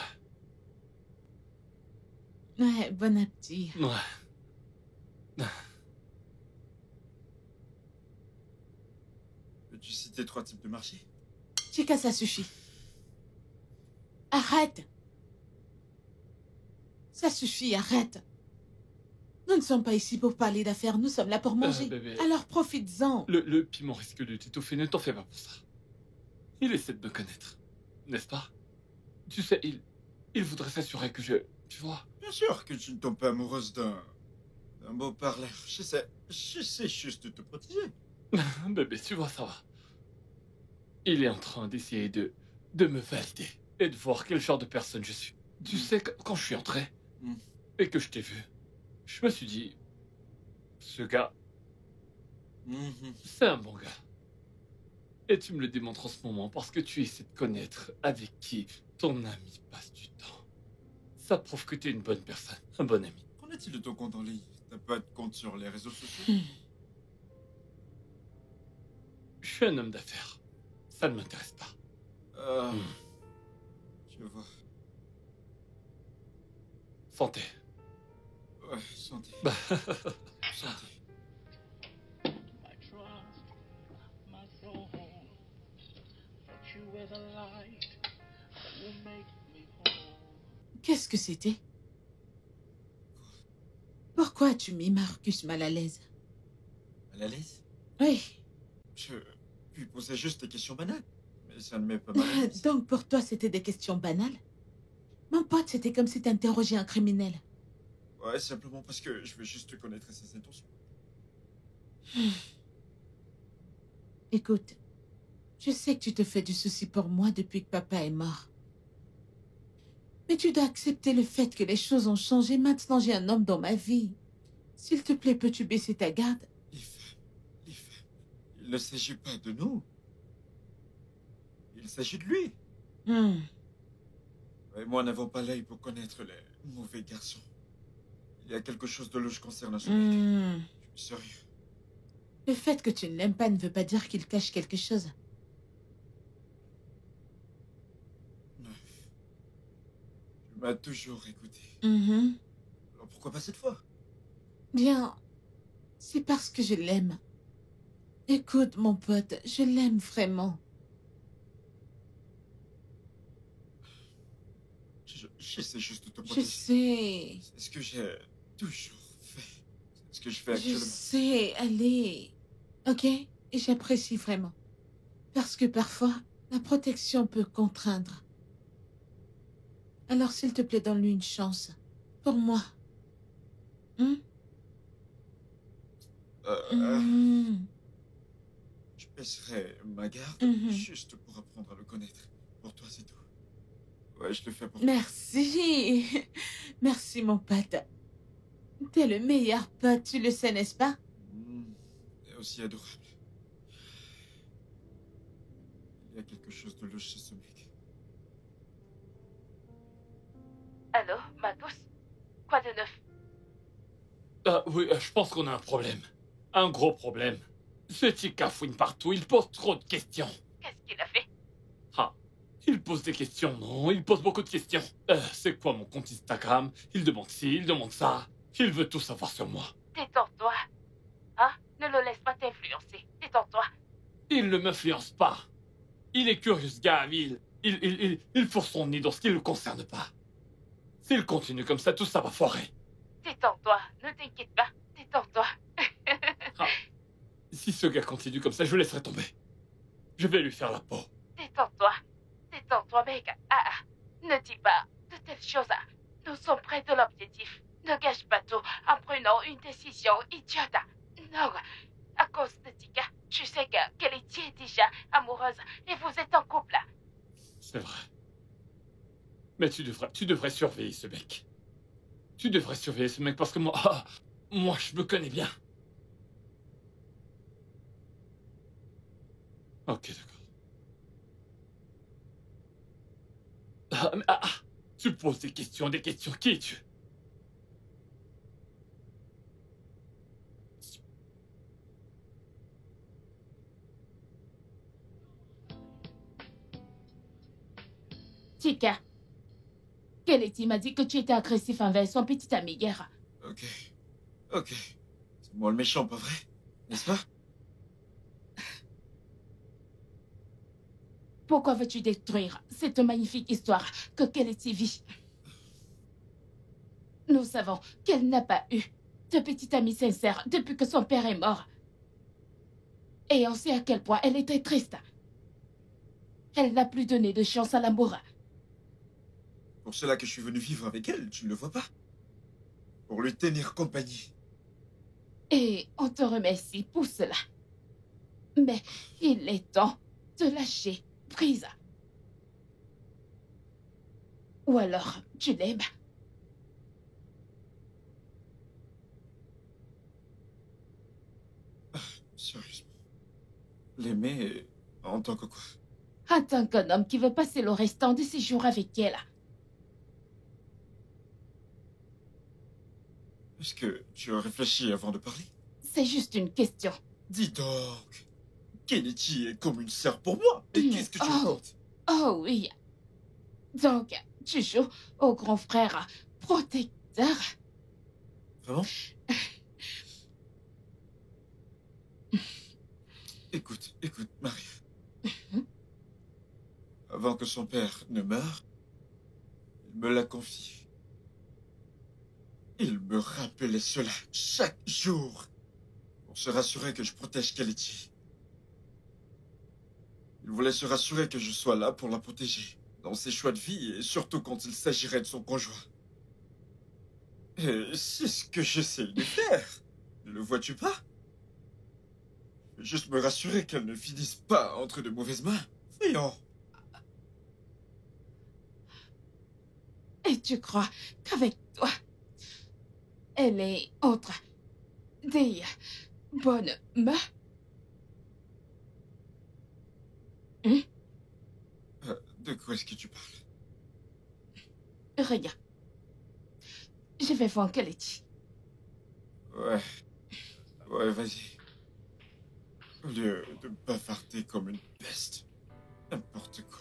Ouais, bon appétit. ouais. Peux-tu citer 3 types de marchés? Chica, ça suffit. Arrête. Ça suffit, arrête. Nous ne sommes pas ici pour parler d'affaires, nous sommes là pour manger. Bébé. Alors profites-en. Le piment risque de t'étouffer, ne t'en fais pas pour ça. Il essaie de me connaître, n'est-ce pas? Tu sais, il voudrait s'assurer que je... Tu vois? Bien sûr que tu ne tombes pas amoureuse d'un beau parleur. Je sais juste te protéger. Bébé, tu vois, ça va. Il est en train d'essayer de me valider et de voir quel genre de personne je suis. Tu sais, quand je suis entré et que je t'ai vu, je me suis dit, ce gars, c'est un bon gars. Et tu me le démontres en ce moment parce que tu essaies de connaître avec qui ton ami passe du temps. Ça prouve que tu es une bonne personne, un bon ami. Qu'en est-il de ton compte en ligne? T'as pas de compte sur les réseaux sociaux? Je suis un homme d'affaires. Ça ne m'intéresse pas. Je vois. Santé. Ouais, santé. Santé. My trust, my soul. Thought you were the light that will make me whole. Qu'est-ce que c'était? Pourquoi as-tu mis Marcus mal à l'aise? Mal à l'aise? Oui. Je lui posais juste des questions banales. Mais ça ne m'est pas mal à l'aise. Donc pour toi, c'était des questions banales? Mon pote, c'était comme si t'interrogeais un criminel. Ouais, simplement parce que je veux juste te connaître et ses intentions. Écoute, je sais que tu te fais du souci pour moi depuis que papa est mort. Mais tu dois accepter le fait que les choses ont changé. Maintenant, j'ai un homme dans ma vie. S'il te plaît, peux-tu baisser ta garde? Les femmes, il ne s'agit pas de nous. Il s'agit de lui. Et moi n'avons pas l'œil pour connaître les mauvais garçons. Il y a quelque chose de louche concernant ce mec. Je suis sérieux. Le fait que tu ne l'aimes pas ne veut pas dire qu'il cache quelque chose. Tu m'as toujours écouté. Alors pourquoi pas cette fois? Bien, c'est parce que je l'aime. Écoute, mon pote, je l'aime vraiment. J'essaie juste de te Je protéger. sais. C'est ce que j'ai toujours fait. C'est ce que je fais Je actuellement. sais, allez. Ok? Et j'apprécie vraiment. Parce que parfois, la protection peut contraindre. Alors, s'il te plaît, donne-lui une chance. Pour moi. Je baisserai ma garde juste pour apprendre à le connaître. Pour toi, c'est tout. Ouais, je le fais pour toi. Merci. Merci, mon pote. T'es le meilleur pote, tu le sais, n'est-ce pas? Et aussi adorable. Il y a quelque chose de louche chez ce mec. Allô, Marcus? Quoi de neuf? Ah oui, je pense qu'on a un problème. Un gros problème. Ce type cafouine partout, il pose trop de questions. Qu'est-ce qu'il a fait? Ah, Il pose des questions, non? Il pose beaucoup de questions. C'est quoi mon compte Instagram? Il demande ci, il demande ça. Il veut tout savoir sur moi. Détends-toi. Hein? Ne le laisse pas t'influencer. Détends-toi. Il ne m'influence pas. Il est curieux, ce gars. Il force son nid dans ce qui ne le concerne pas. S'il continue comme ça, tout ça va foirer. Détends-toi. Ne t'inquiète pas. Détends-toi. Ah. Si ce gars continue comme ça, je le laisserai tomber. Je vais lui faire la peau. Détends-toi. Détends-toi, mec. Ne dis pas de telles choses. Nous sommes près de l'objectif. Ne gâche pas tout en prenant une décision idiote. Non. À cause de Tika, tu sais que Kelechi est déjà amoureuse et vous êtes en couple. C'est vrai. Mais tu devrais surveiller ce mec. Tu devrais surveiller ce mec parce que moi, je me connais bien. Ok, d'accord. Tu poses des questions. Qui es-tu? Tika, Kelechi m'a dit que tu étais agressif envers son petit ami hier. Ok. C'est moi le méchant, pas vrai? N'est-ce pas? Pourquoi veux-tu détruire cette magnifique histoire que Kelechi vit? Nous savons qu'elle n'a pas eu de petite amie sincère depuis que son père est mort. Et on sait à quel point elle était triste. Elle n'a plus donné de chance à l'amour. Pour cela que je suis venu vivre avec elle, tu ne le vois pas? Pour lui tenir compagnie. Et on te remercie pour cela. Mais il est temps de lâcher prise. Ou alors, tu l'aimes? Sérieusement. L'aimer en tant que quoi? En tant qu'un homme qui veut passer le restant de ses jours avec elle. Est-ce que tu as réfléchi avant de parler? C'est juste une question. Dis donc. Kenichi est comme une sœur pour moi. Et qu'est-ce que tu racontes? Oh oui. Donc, tu joues au grand frère protecteur. Vraiment? Écoute, Marie. Avant que son père ne meure, il me l'a confié. Il me rappelait cela chaque jour pour se rassurer que je protège Kelechi. Il voulait se rassurer que je sois là pour la protéger dans ses choix de vie et surtout quand il s'agirait de son conjoint. Et c'est ce que j'essaie de faire. Ne le vois-tu pas? Juste me rassurer qu'elle ne finisse pas entre de mauvaises mains. Voyons. Et tu crois qu'avec toi, elle est entre des bonnes mains? De quoi est-ce que tu parles? Rien. Je vais voir Kelechi. Ouais, vas-y. Au lieu de bavarder comme une peste. N'importe quoi.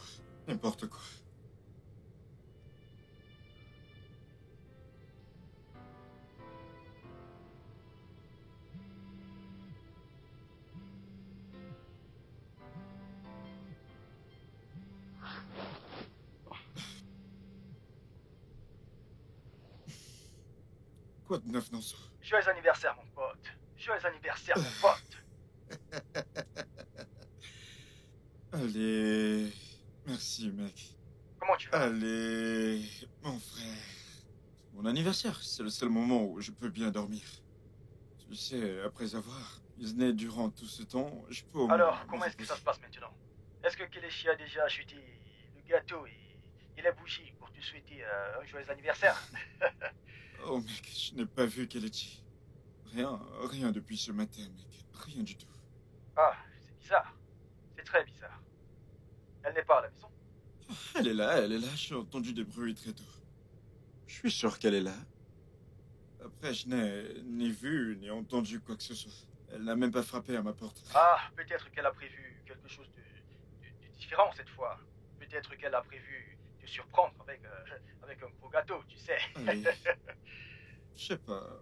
Quoi de neuf dans ça? Joyeux anniversaire, mon pote. Joyeux anniversaire, mon pote. Allez... Merci, mec. Comment tu vas? Allez... Mon frère... C'est mon anniversaire. C'est le seul moment où je peux bien dormir. Tu sais, après avoir cuisiné durant tout ce temps, je peux au moins... Alors, comment est-ce que ça se passe maintenant? Est-ce que Kelechi a déjà acheté le gâteau et la bougie pour te souhaiter un joyeux anniversaire? Oh, mec, je n'ai pas vu Kelechi. Rien depuis ce matin, mec. Rien du tout. Ah, c'est bizarre. C'est très bizarre. Elle n'est pas à la maison? Elle est là. J'ai entendu des bruits très tôt. Je suis sûr qu'elle est là. Après, je n'ai ni vu ni entendu quoi que ce soit. Elle n'a même pas frappé à ma porte. Ah, peut-être qu'elle a prévu quelque chose de différent cette fois. peut-être qu'elle a prévu te surprendre avec un gros gâteau, tu sais. Allez. Je sais pas.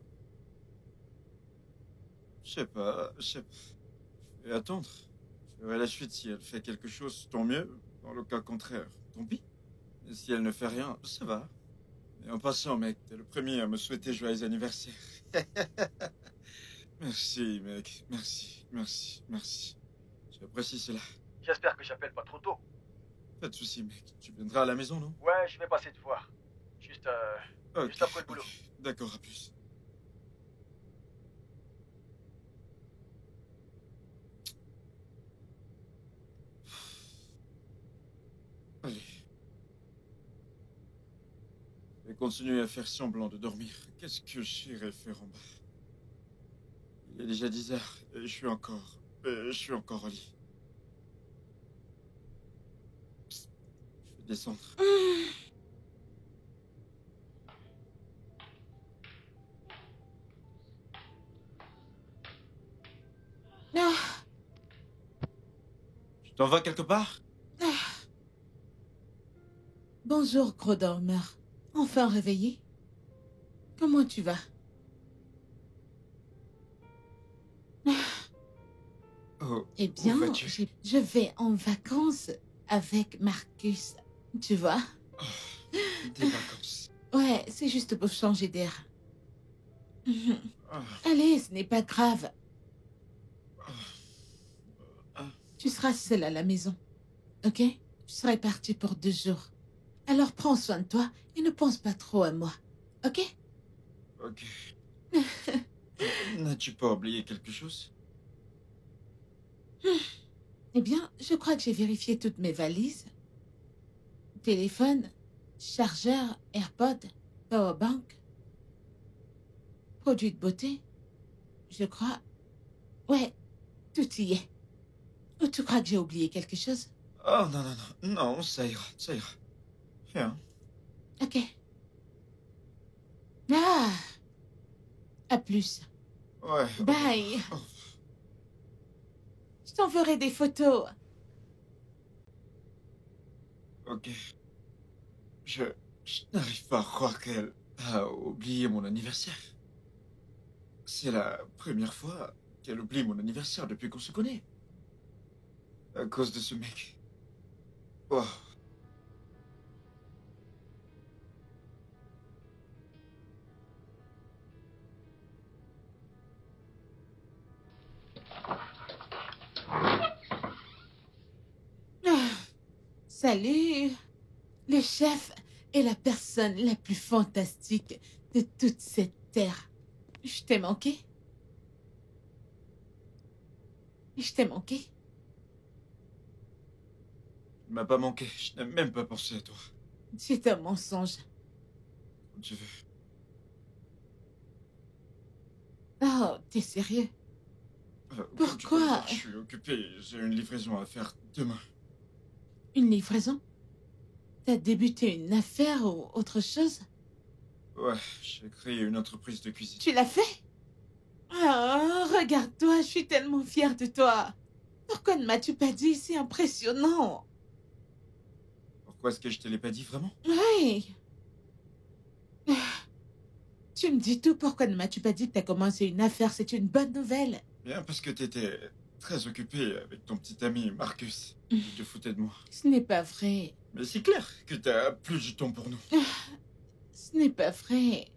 Je sais pas. Je sais pas. Je vais attendre. Je verrai la suite. Si elle fait quelque chose, tant mieux. Dans le cas contraire, tant pis. Et si elle ne fait rien, ça va. Et en passant, mec, t'es le premier à me souhaiter joyeux anniversaire. Merci, mec. Merci, merci, merci. J'apprécie cela. J'espère que j'appelle pas trop tôt. Pas de soucis, mec. Tu viendras à la maison, non? Ouais, je vais passer te voir. Juste, Ok, juste après le boulot. ok. D'accord, à plus. Allez. Je vais continuer à faire semblant de dormir. Qu'est-ce que j'irai faire en bas? Il est déjà 10 heures et je suis encore au lit. Je vais descendre. Ah, Tu t'en vas quelque part? bonjour, gros dormeur. Enfin réveillé? Comment tu vas? Oh, Eh bien, où vas-tu? je vais en vacances avec Marcus. Tu vois? Des vacances. Ouais, c'est juste pour changer d'air. Ah, Allez, ce n'est pas grave. ah. Tu seras seul à la maison. Ok? Je serai partie pour 2 jours. Alors prends soin de toi et ne pense pas trop à moi. Ok? Ok. N'as-tu pas oublié quelque chose? Eh bien, je crois que j'ai vérifié toutes mes valises. Téléphone, chargeur, AirPod, powerbank, produits de beauté. Je crois... Ouais, tout y est. Ou tu crois que j'ai oublié quelque chose? Oh non, non, non, non, ça ira, ça ira. Rien. Ok. Ah! À plus. Ouais. Bye. Oh, Je t'enverrai des photos. ok. Je n'arrive pas à croire qu'elle a oublié mon anniversaire. C'est la première fois qu'elle oublie mon anniversaire depuis qu'on se connaît. À cause de ce mec. Oh. Ah, salut. Le chef est la personne la plus fantastique de toute cette terre. Je t'ai manqué? Je t'ai manqué? Tu ne m'as pas manqué. Je n'ai même pas pensé à toi. C'est un mensonge. Comme tu veux. Oh, t'es sérieux? Comme tu peux le Pourquoi? voir, je suis occupé. J'ai une livraison à faire demain. Une livraison? T'as débuté une affaire ou autre chose? Ouais, j'ai créé une entreprise de cuisine. Tu l'as fait? Oh, regarde-toi, je suis tellement fière de toi. Pourquoi ne m'as-tu pas dit? C'est impressionnant. Pourquoi est-ce que je te l'ai pas dit vraiment? Oui. Tu me dis tout, pourquoi ne m'as-tu pas dit que t'as commencé une affaire? C'est une bonne nouvelle. Bien parce que t'étais très occupé avec ton petit ami Marcus. Tu te foutais de moi. Ce n'est pas vrai. Mais c'est clair que t'as plus du temps pour nous. Ce n'est pas vrai.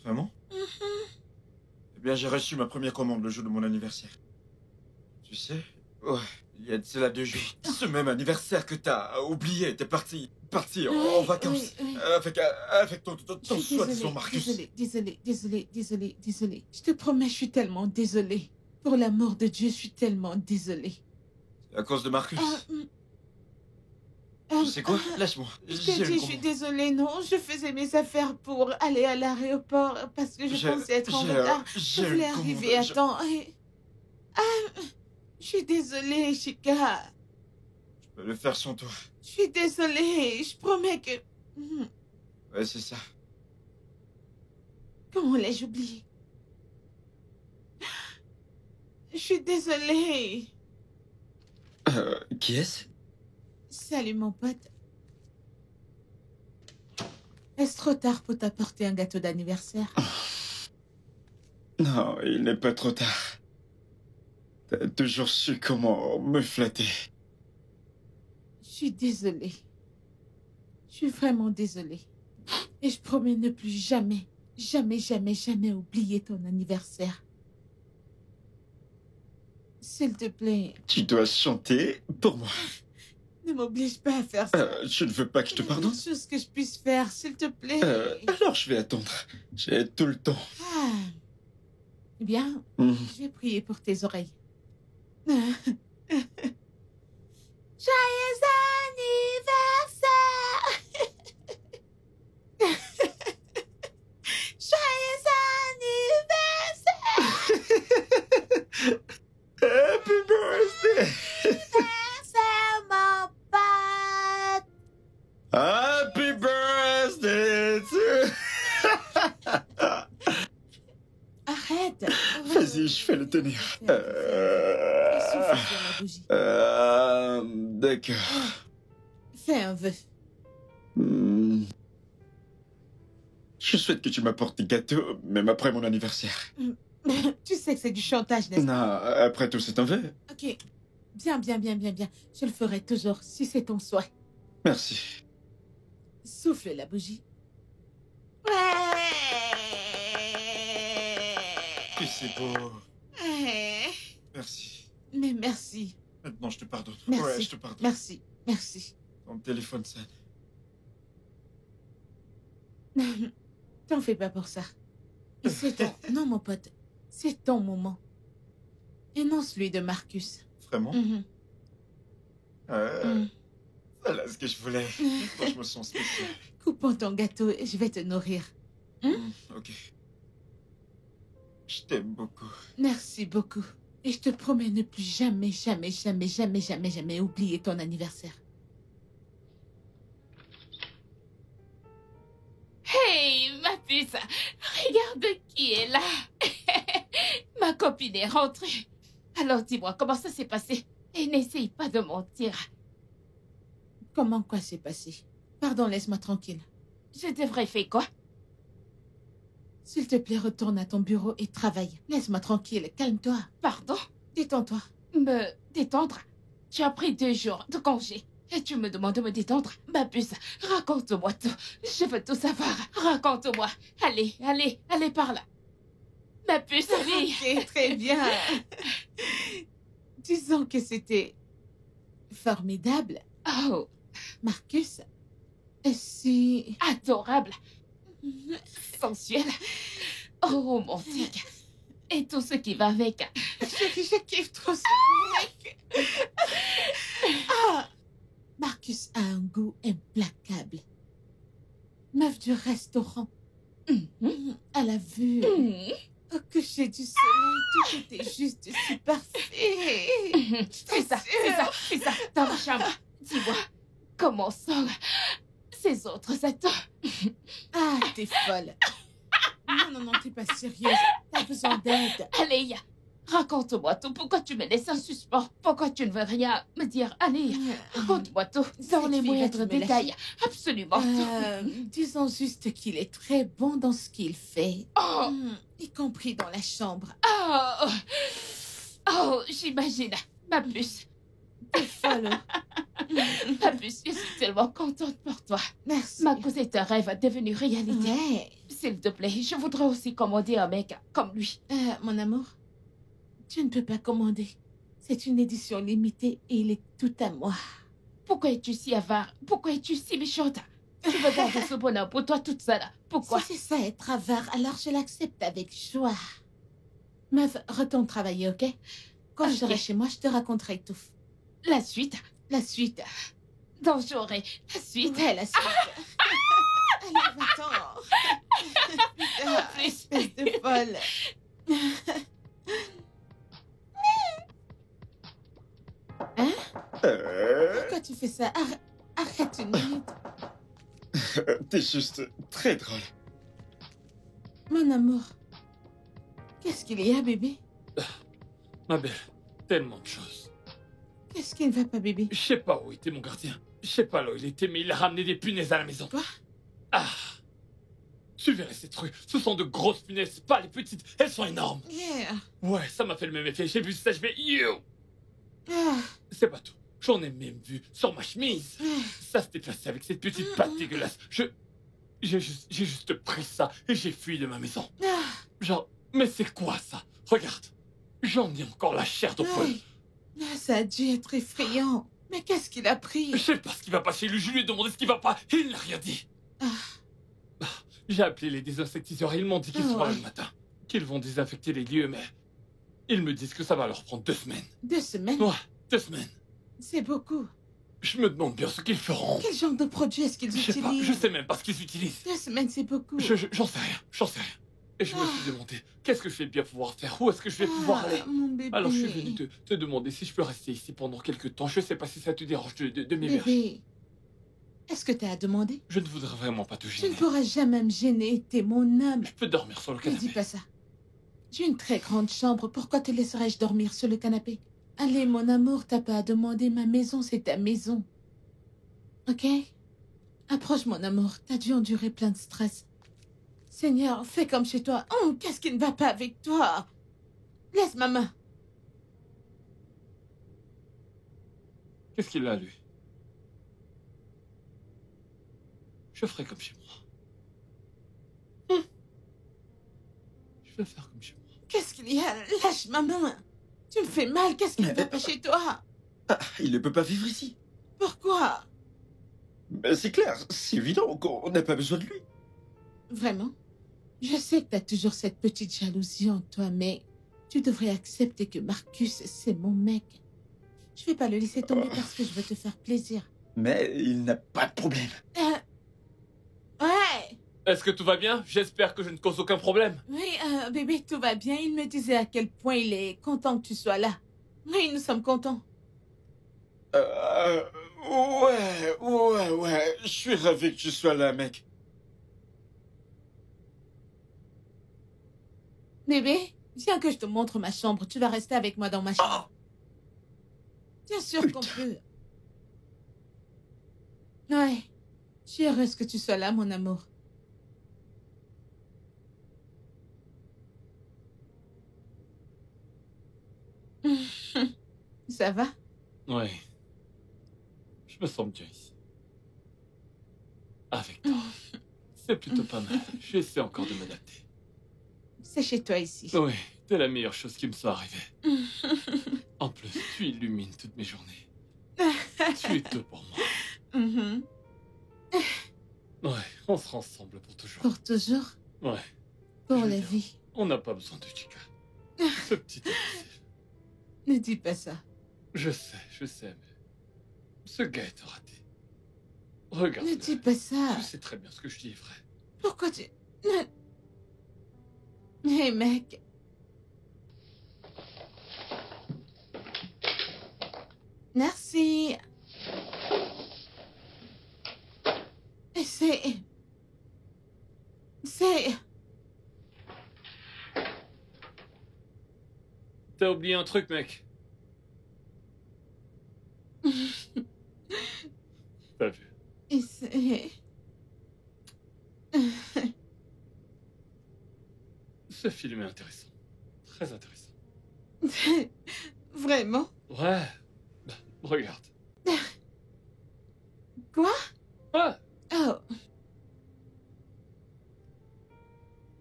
Vraiment? Eh bien, j'ai reçu ma première commande le jour de mon anniversaire. Tu sais? Ouais, il y a de cela 2 jours. Ce même anniversaire que t'as oublié, t'es parti en Oui, vacances. oui, oui. Avec ton Je suis soi-disant Marcus. désolée. Je te promets, je suis tellement désolée. Pour l'amour de Dieu, je suis tellement désolée. C'est à cause de Marcus. Ah, Tu sais quoi? Lâche-moi. Je J'ai te une dis, je suis commande. désolée, non. Je faisais mes affaires pour aller à l'aéroport parce que je pensais être en retard. Je voulais arriver à temps. Je suis désolée, Chica. Je peux le faire sans toi. Je suis désolée. Je promets que... Ouais, c'est ça. Comment l'ai-je oublié? Je suis désolée. Qui est-ce? Salut mon pote. Est-ce trop tard pour t'apporter un gâteau d'anniversaire? Non, il n'est pas trop tard. T'as toujours su comment me flatter. Je suis désolée. Je suis vraiment désolée. Et je promets ne plus jamais, jamais, jamais, jamais oublier ton anniversaire. S'il te plaît, Tu dois chanter pour moi. ne m'oblige pas à faire ça. Je ne veux pas que je te Il y a pardonne. une chose que je puisse faire, s'il te plaît. Alors je vais attendre. J'ai tout le temps. Ah. Eh bien, Mhm. je vais prier pour tes oreilles. Joyeux anniversaire! Joyeux anniversaire! Happy birthday! Anniversaire, mon pote! Happy birthday to... Arrête! Vas-y, je fais le tenir. Souffle sur la bougie. D'accord. Fais un vœu. Hmm. Je souhaite que tu m'apportes des gâteaux, même après mon anniversaire. Tu sais que c'est du chantage, n'est-ce Non, pas? après tout, c'est un vœu. Ok. Bien, bien, bien, bien, bien. Je le ferai toujours, si c'est ton souhait. Merci. Souffle la bougie. Et c'est beau. Ouais. Merci. Mais merci. Maintenant, je te pardonne. Merci. Ouais, je te pardonne. Merci. Merci. Ton téléphone sonne. T'en fais pas pour ça. C'est ton... Non, mon pote. C'est ton moment. Et non celui de Marcus. Vraiment Mhm. Mhm. Voilà ce que je voulais. Quand je me sens spécial. Coupons ton gâteau et je vais te nourrir. Ok. Je t'aime beaucoup. Merci beaucoup. Et je te promets ne plus jamais, jamais, jamais, jamais, jamais, jamais oublier ton anniversaire. Hey, ma puce, regarde qui est là. Ma copine est rentrée. Alors dis-moi, comment ça s'est passé? Et n'essaye pas de mentir. Comment quoi s'est passé? Pardon, laisse-moi tranquille. Je devrais faire quoi? S'il te plaît, retourne à ton bureau et travaille. Laisse-moi tranquille, calme-toi. Pardon? Détends-toi. Me détendre? Tu as pris 2 jours de congé. Et tu me demandes de me détendre? Ma puce, raconte-moi tout. Je veux tout savoir. Raconte-moi. Allez, allez, allez par là. Ma puce, allez. Ok, très bien. Disons que c'était formidable. Oh, Marcus, si... adorable. Sensuel. Oh, romantique. Et tout ce qui va avec. Je kiffe trop ce mec. Ah, Marcus a un goût implacable. Meuf du restaurant. À la vue, au coucher du soleil, tout était juste si parfait. Fais ça, fais ça, fais ça. Dans ma chambre. Dis-moi, comment sont ces autres êtres? Ah, t'es folle. Non, non, non, t'es pas sérieuse. T'as besoin d'aide. Allez, raconte-moi tout. Pourquoi tu me laisses en suspens? Pourquoi tu ne veux rien me dire? Allez, raconte-moi tout. Dans Cette les fille va-tu moindres me détails. lâcher? Absolument tout. Disons juste qu'il est très bon dans ce qu'il fait. Oh, Y compris dans la chambre. oh, oh, j'imagine. Ma puce, T'es folle. ma puce, je suis tellement contente pour toi. Merci. Ma cause est un rêve devenu réalité. Ouais. S'il te plaît, je voudrais aussi commander un mec comme lui. Mon amour, tu ne peux pas commander. C'est une édition limitée et il est tout à moi. Pourquoi es-tu si avare? Pourquoi es-tu si méchante? Tu veux garder ce bonheur pour toi toute seule. Pourquoi? Si c'est ça être avare, alors je l'accepte avec joie. Meuf, retourne travailler, ok? Quand je Ok. serai chez moi, je te raconterai tout. La suite? La suite. Donc j'aurai la suite. Ouais, la suite. Allez, va-t'en. Putain, plus. espèce de folle. Hein? Pourquoi tu fais ça? Arrête une minute. T'es juste très drôle. Mon amour. Qu'est-ce qu'il y a, bébé? Ma belle, tellement de choses. Qu'est-ce qui ne va pas, bébé? Je sais pas où était mon gardien. Je sais pas là où il était, mais il a ramené des punaises à la maison. Quoi? Ah! Tu verrais ces trucs. Ce sont de grosses punaises, pas les petites. Elles sont énormes. Yeah. Ouais, ça m'a fait le même effet. J'ai vu ça, je vais... Yo! Ah, C'est pas tout. J'en ai même vu sur ma chemise. ah. Ça se déplaçait avec cette petite patte dégueulasse. J'ai juste pris ça et j'ai fui de ma maison. Ah, Genre, mais c'est quoi ça? Regarde. J'en ai encore la chair de poule. aïe. Ah, ça a dû être effrayant. Mais qu'est-ce qu'il a pris? Je sais pas ce qui va pas chez lui. Je lui ai demandé ce qui va pas. Il n'a rien dit. Ah. J'ai appelé les désinsectiseurs et ils m'ont dit qu'ils Ah seront là ouais. le matin. Qu'ils vont désinfecter les lieux, mais... Ils me disent que ça va leur prendre 2 semaines. 2 semaines? Ouais, 2 semaines. C'est beaucoup. Je me demande bien ce qu'ils feront. Quel genre de produit est-ce qu'ils Je sais pas, utilisent? je sais même pas ce qu'ils utilisent. 2 semaines, c'est beaucoup. J'en sais rien, j'en sais rien. Et je me suis demandé, qu'est-ce que je vais bien pouvoir faire? Où est-ce que je vais pouvoir aller? Mon bébé. Alors je suis venu te demander si je peux rester ici pendant quelques temps. Je sais pas si ça te dérange de m'héberger. Bébé, est-ce que t'as à demander? Je ne voudrais vraiment pas te Tu gêner. ne pourras jamais me gêner, t'es mon âme. Je peux dormir sur le Ne canapé. dis pas ça. J'ai une très grande chambre, pourquoi te laisserais-je dormir sur le canapé? Allez, mon amour, t'as pas à demander, ma maison, c'est ta maison. Ok? Approche, mon amour, t'as dû endurer plein de stress. Seigneur, fais comme chez toi. Oh, qu'est-ce qui ne va pas avec toi? Laisse ma main. Qu'est-ce qu'il a, lui? Je ferai comme chez moi. Je vais faire comme chez moi. Qu'est-ce qu'il y a? Lâche ma main. Tu me fais mal, qu'est-ce qui ne va pas chez toi? Ah, il ne peut pas vivre ici. Pourquoi? Ben, c'est clair, c'est évident qu'on n'a pas besoin de lui. Vraiment? Je sais que t'as toujours cette petite jalousie en toi, mais tu devrais accepter que Marcus, c'est mon mec. Je vais pas le laisser tomber parce que je veux te faire plaisir. Mais il n'a pas de problème. Ouais! Est-ce que tout va bien? J'espère que je ne cause aucun problème. Oui, bébé, tout va bien. Il me disait à quel point il est content que tu sois là. Oui, nous sommes contents. Ouais. Je suis ravi que tu sois là, mec. Bébé, viens que je te montre ma chambre. Tu vas rester avec moi dans ma chambre. Bien sûr qu'on peut. Ouais. Je suis heureuse que tu sois là, mon amour. Ça va? Ouais. Je me sens bien ici. Avec toi. C'est plutôt pas mal. J'essaie encore de m'adapter. C'est chez toi ici. Oui, t'es la meilleure chose qui me soit arrivée. En plus, tu illumines toutes mes journées. Tu es tout pour moi. Mhm. Ouais, on sera ensemble pour toujours. Pour toujours? Ouais, Pour Je veux la dire. vie. on n'a pas besoin de Chica. Ce petit imbécile. Ne dis pas ça. Je sais, mais... Ce gars est raté. Regarde. Ne dis pas ça. Tu sais très bien ce que je dis est vrai. Pourquoi tu... Hé, mec. Merci. Et c'est... T'as oublié un truc, mec. T'as vu. Et c'est... Ce film est intéressant. Très intéressant. Vraiment? Ouais. Bah, regarde. Quoi? Ouais. Oh.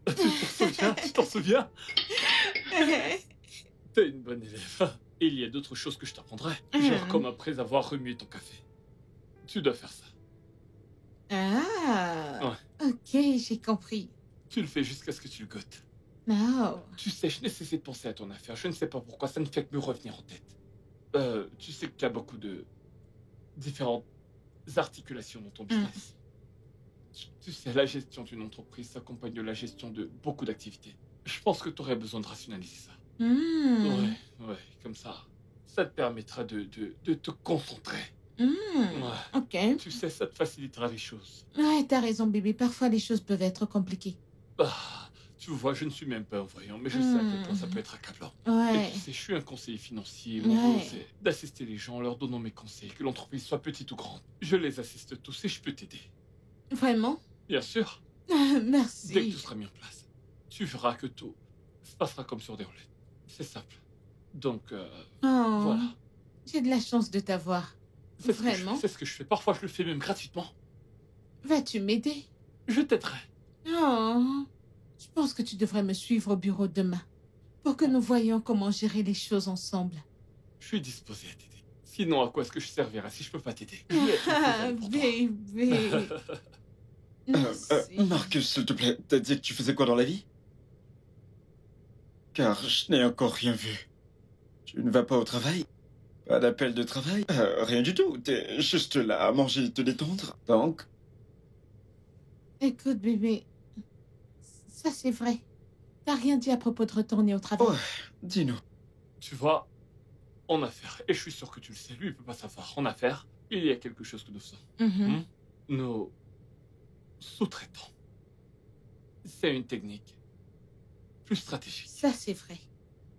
Tu t'en souviens? Tu t'en souviens? T'es une bonne élève. Et il y a d'autres choses que je t'apprendrai. Genre comme après avoir remué ton café. Tu dois faire ça. Ah. Ok, j'ai compris. Tu le fais jusqu'à ce que tu le goûtes. Non. Tu sais, je n'ai cessé de penser à ton affaire. Je ne sais pas pourquoi, ça ne fait que me revenir en tête. Tu sais qu'il y a beaucoup de différentes articulations dans ton business. Tu sais, la gestion d'une entreprise s'accompagne de la gestion de beaucoup d'activités. Je pense que tu aurais besoin de rationaliser ça. Ouais, comme ça. Ça te permettra de te concentrer. Ouais. Ok. Tu sais, ça te facilitera les choses. Ouais, t'as raison, bébé. Parfois, les choses peuvent être compliquées. Ah, Tu vois, je ne suis même pas un voyant, mais je sais à quel point ça peut être accablant. Et Ouais. tu sais, je suis un conseiller financier. Mon rôle, Ouais. c'est d'assister les gens en leur donnant mes conseils, que l'entreprise soit petite ou grande. Je les assiste tous et je peux t'aider. Vraiment? Bien sûr, dès que tout Merci. sera mis en place, tu verras que tout se passera comme sur des roulettes. C'est simple. Donc, Oh, voilà. j'ai de la chance de t'avoir. C'est ce que je fais. Vraiment? C'est ce que je fais. Parfois, je le fais même gratuitement. Vas-tu m'aider? Je t'aiderai. Oh, je pense que tu devrais me suivre au bureau demain pour que nous voyions comment gérer les choses ensemble. Je suis disposé à t'aider. Sinon, à quoi est-ce que je servirai si je peux pas t'aider? Je vais être Ah, présent pour toi. bébé. Merci. Marcus, s'il te plaît, t'as dit que tu faisais quoi dans la vie? Car je n'ai encore rien vu. Tu ne vas pas au travail? Pas d'appel de travail? Rien du tout. T'es juste là à manger et te détendre. Donc, Écoute, bébé, ça c'est vrai. T'as rien dit à propos de retourner au travail. ouais, dis-nous. Tu vois, en affaires, et je suis sûr que tu le sais, lui, il peut pas savoir. En affaires, il y a quelque chose que nous faisons. Mhm. Nos sous-traitants. C'est une technique plus stratégique. Ça c'est vrai.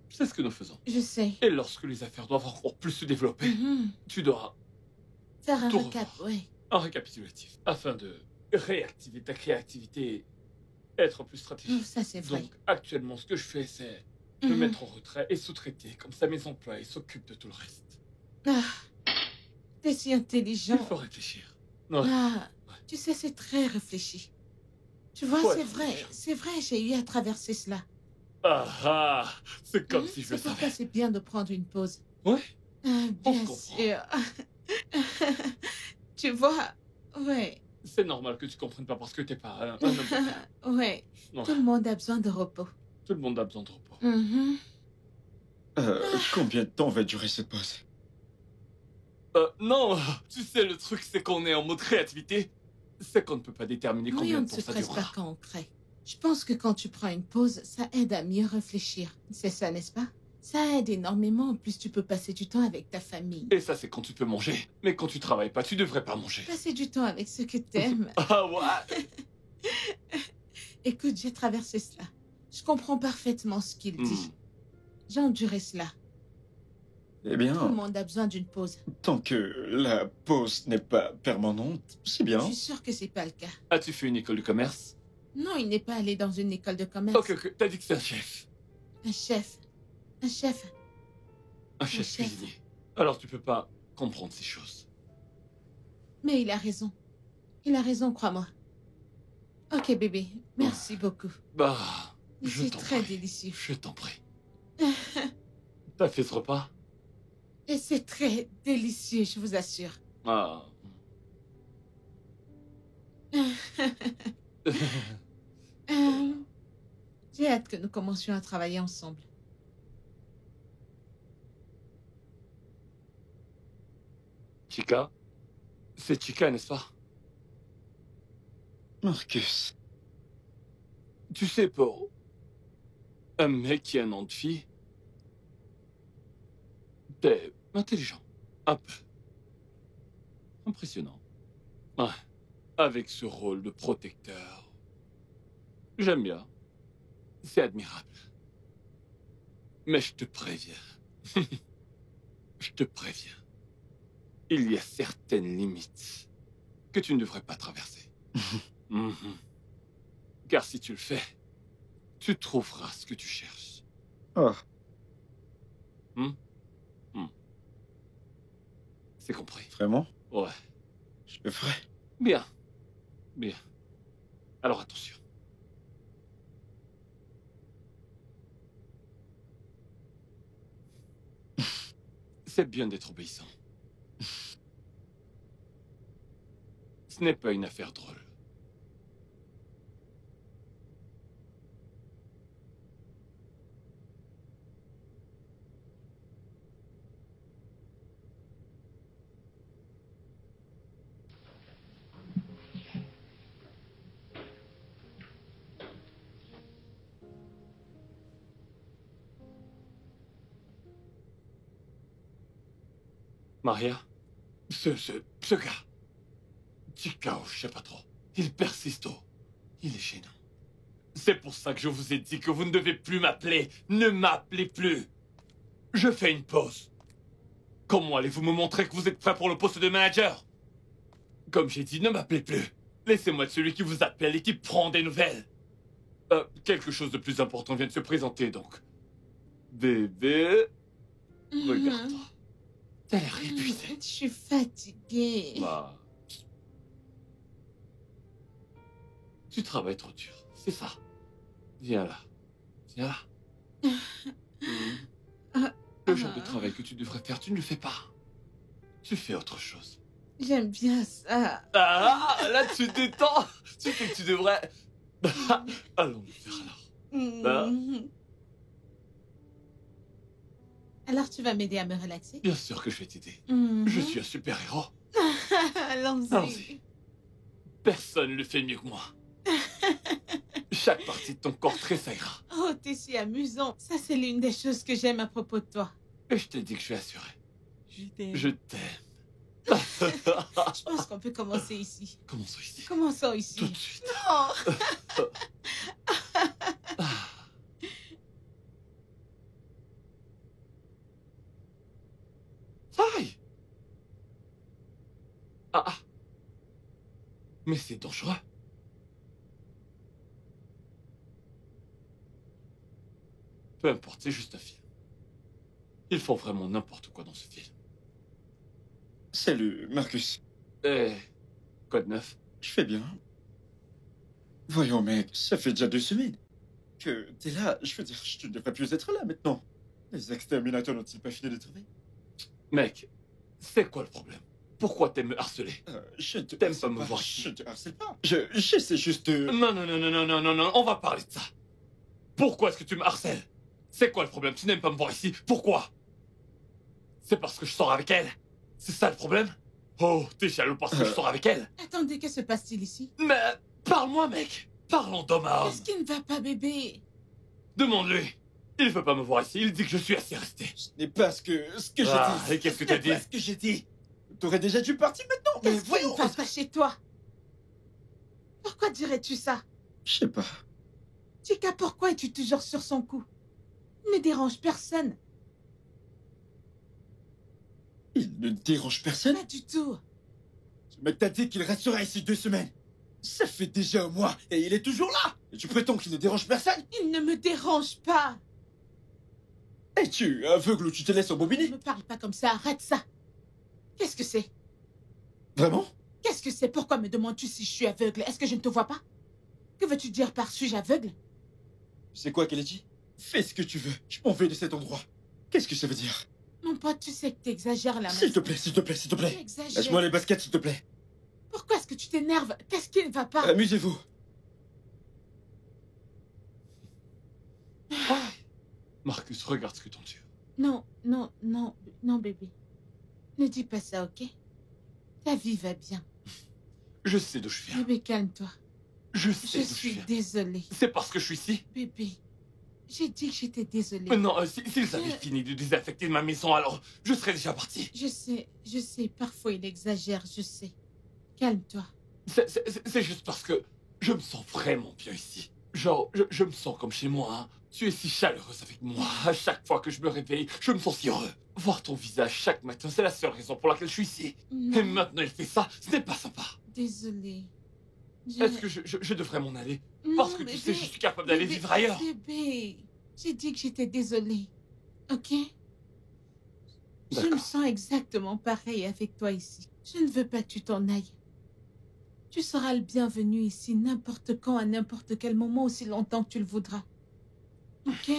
C'est ce que nous faisons. Je sais. Et lorsque les affaires doivent encore plus se développer, Mhm. tu dois Faire un Tout recap, revoir. ouais. un récapitulatif afin de réactiver ta créativité et être plus stratégique. Ça c'est vrai. Donc, actuellement, ce que je fais, c'est me Mhm. mettre en retrait et sous-traiter. Comme ça, mes employés s'occupent de tout le reste. Ah, t'es si Il intelligent. faut réfléchir. Ouais. Ah, tu sais, c'est très réfléchi. Tu vois, Ouais, c'est vrai, j'ai eu à traverser cela. Ah ah, c'est comme Mhm. si je le C'est pourquoi savais. c'est bien de prendre une pause. Ouais, Ah, on bien se comprend. sûr. Tu vois, ouais, C'est normal que tu comprennes pas parce que t'es pas un homme d'affaires. ouais. Ouais, Tout le monde a besoin de repos. tout le monde a besoin de repos. Mhm. Combien de temps va durer cette pause? Non, tu sais, le truc, c'est qu'on est en mode créativité. C'est qu'on ne peut pas déterminer Oui, combien on de ne temps se ça stresse pas durera. quand on crée. Je pense que quand tu prends une pause, ça aide à mieux réfléchir. C'est ça, n'est-ce pas? Ça aide énormément. En plus, tu peux passer du temps avec ta famille. Et ça, c'est quand tu peux manger. Mais quand tu travailles pas, tu devrais pas manger. Passer du temps avec ceux que t'aimes. Ah ouais. Écoute, j'ai traversé cela. Je comprends parfaitement ce qu'il dit. J'ai enduré cela. Eh Tout le bien, monde a besoin d'une pause. tant que la pause n'est pas permanente, c'est bien. Je suis sûre que c'est pas le cas. As-tu fait une école de commerce? Non, il n'est pas allé dans une école de commerce. Ok, t'as dit que c'est un chef. Un chef. Un chef. Un chef chef. cuisinier. Alors tu peux pas comprendre ces choses. Mais il a raison. Il a raison, crois-moi. Ok, bébé. Merci beaucoup. Bah, Mais je c'est t'en très prie. délicieux. Je t'en prie. T'as fait ce repas? Et c'est très délicieux, je vous assure. Ah. J'ai hâte que nous commencions à travailler ensemble. Chica? C'est Chica, n'est-ce pas? Marcus, Tu sais, pour un mec qui a un nom de fille, t'es intelligent. Un peu. Impressionnant. Ouais. Avec ce rôle de protecteur. J'aime bien. C'est admirable. Mais je te préviens. Je te préviens. Il y a certaines limites que tu ne devrais pas traverser. Mhm. Car si tu le fais, tu trouveras ce que tu cherches. oh, C'est compris. vraiment? Ouais. Je le ferai. Bien. Bien. Alors attention. C'est bien d'être obéissant. Ce n'est pas une affaire drôle. Maria, ce gars, Chica, je sais pas trop, il persiste. Il est gênant. C'est pour ça que je vous ai dit que vous ne devez plus m'appeler. Ne m'appelez plus. Je fais une pause. Comment allez-vous me montrer que vous êtes prêt pour le poste de manager? Comme j'ai dit, ne m'appelez plus. Laissez-moi être celui qui vous appelle et qui prend des nouvelles. Quelque chose de plus important vient de se présenter, donc. Bébé, regarde-toi. T'as l'air épuisé. Je suis fatiguée. Bah... Tu travailles trop dur, c'est ça. Viens là. Viens là. Le genre de travail que tu devrais faire, tu ne le fais pas. Tu fais autre chose. J'aime bien ça. Ah, là tu te détends. Tu sais que tu devrais... Allons le faire alors. Alors tu vas m'aider à me relaxer? Bien sûr que je vais t'aider. Je suis un super-héros. Allons-y. Allons-y. Personne ne le fait mieux que moi. Chaque partie de ton corps tressaillera. Oh, t'es si amusant. Ça, c'est l'une des choses que j'aime à propos de toi. Et je t'ai dit que je suis assuré. Je t'aime. Je pense qu'on peut commencer ici. Commençons ici. Commençons ici. Tout de suite. Non. Aïe. Ah. Mais c'est dangereux. Peu importe, c'est juste un film. Ils font vraiment n'importe quoi dans ce film. Salut, Marcus. Quoi de neuf? Je fais bien. Voyons, mec, ça fait déjà 2 semaines que t'es là. Je veux dire, je ne devrais plus être là maintenant. Les exterminateurs n'ont-ils pas fini de travailler? Mec, c'est quoi le problème? Pourquoi t'aimes me harceler? Je te T'aimes harcèle pas me voir ici. Je te harcèle pas. J'essaie juste de... Non, on va parler de ça. Pourquoi est-ce que tu me harcèles? C'est quoi le problème? Tu n'aimes pas me voir ici. Pourquoi? C'est parce que je sors avec elle? C'est ça le problème? Oh, t'es jaloux parce que je sors avec elle? Attendez, que se passe-t-il ici? Mais parle-moi, mec. Parlons d'homme à homme. Qu'est-ce qui ne va pas, bébé? Demande-lui. Il veut pas me voir ici. Il dit que je suis assez resté. Ce n'est pas ce que j'ai dit. Et qu'est-ce que t'as dit? Ce que j'ai dit. T'aurais déjà dû partir maintenant. Mais Qu'est-ce qui voyons. ne va pas chez toi? Pourquoi dirais-tu ça? Je sais pas. Chica, pourquoi es-tu toujours sur son cou? Il ne dérange personne. Il ne dérange personne. Pas du tout. Ce mec t'a dit qu'il restera ici 2 semaines. Ça fait déjà un mois et il est toujours là. Et tu prétends qu'il ne dérange personne? Il ne me dérange pas. Es-tu aveugle ou tu te laisses Ne embobiner? me parle pas comme ça, arrête ça. Qu'est-ce que c'est? Vraiment? Qu'est-ce que c'est? Pourquoi me demandes-tu si je suis aveugle? Est-ce que je ne te vois pas? Que veux-tu dire par suis-je aveugle? C'est quoi qu'elle a dit? Fais ce que tu veux. Je m'en vais de cet endroit. Qu'est-ce que ça veut dire? Mon pote, tu sais que t'exagères là. S'il te plaît, s'il te plaît, s'il te Tu plaît. exagères. Lâche-moi les baskets, s'il te plaît. Pourquoi est-ce que tu t'énerves? Qu'est-ce qui ne va pas? Amusez-vous. Marcus, regarde ce que t'en dis. Non, bébé. Ne dis pas ça, ok? Ta vie va bien. Je sais d'où je viens. Bébé, calme-toi. Je sais Je d'où je suis viens. désolée. C'est parce que je suis ici? Bébé, j'ai dit que j'étais désolée. Non, s'ils avaient fini de désaffecter ma maison, alors je serais déjà parti. Je sais, parfois il exagère, je sais. Calme-toi. C'est juste parce que je me sens vraiment bien ici. Genre, je me sens comme chez moi. Hein. Tu es si chaleureuse avec moi. À chaque fois que je me réveille, je me sens si heureux. Voir ton visage chaque matin, c'est la seule raison pour laquelle je suis ici. Non, Et maintenant il fait ça, ce n'est pas sympa. désolée. Est-ce que je devrais m'en aller? Non, Parce que tu bébé, sais, je suis capable d'aller bébé, vivre ailleurs. Bébé, j'ai dit que j'étais désolée. Ok? Je me D'accord. sens exactement pareil avec toi ici. Je ne veux pas que tu t'en ailles. Tu seras le bienvenu ici n'importe quand, à n'importe quel moment, aussi longtemps que tu le voudras. Ok?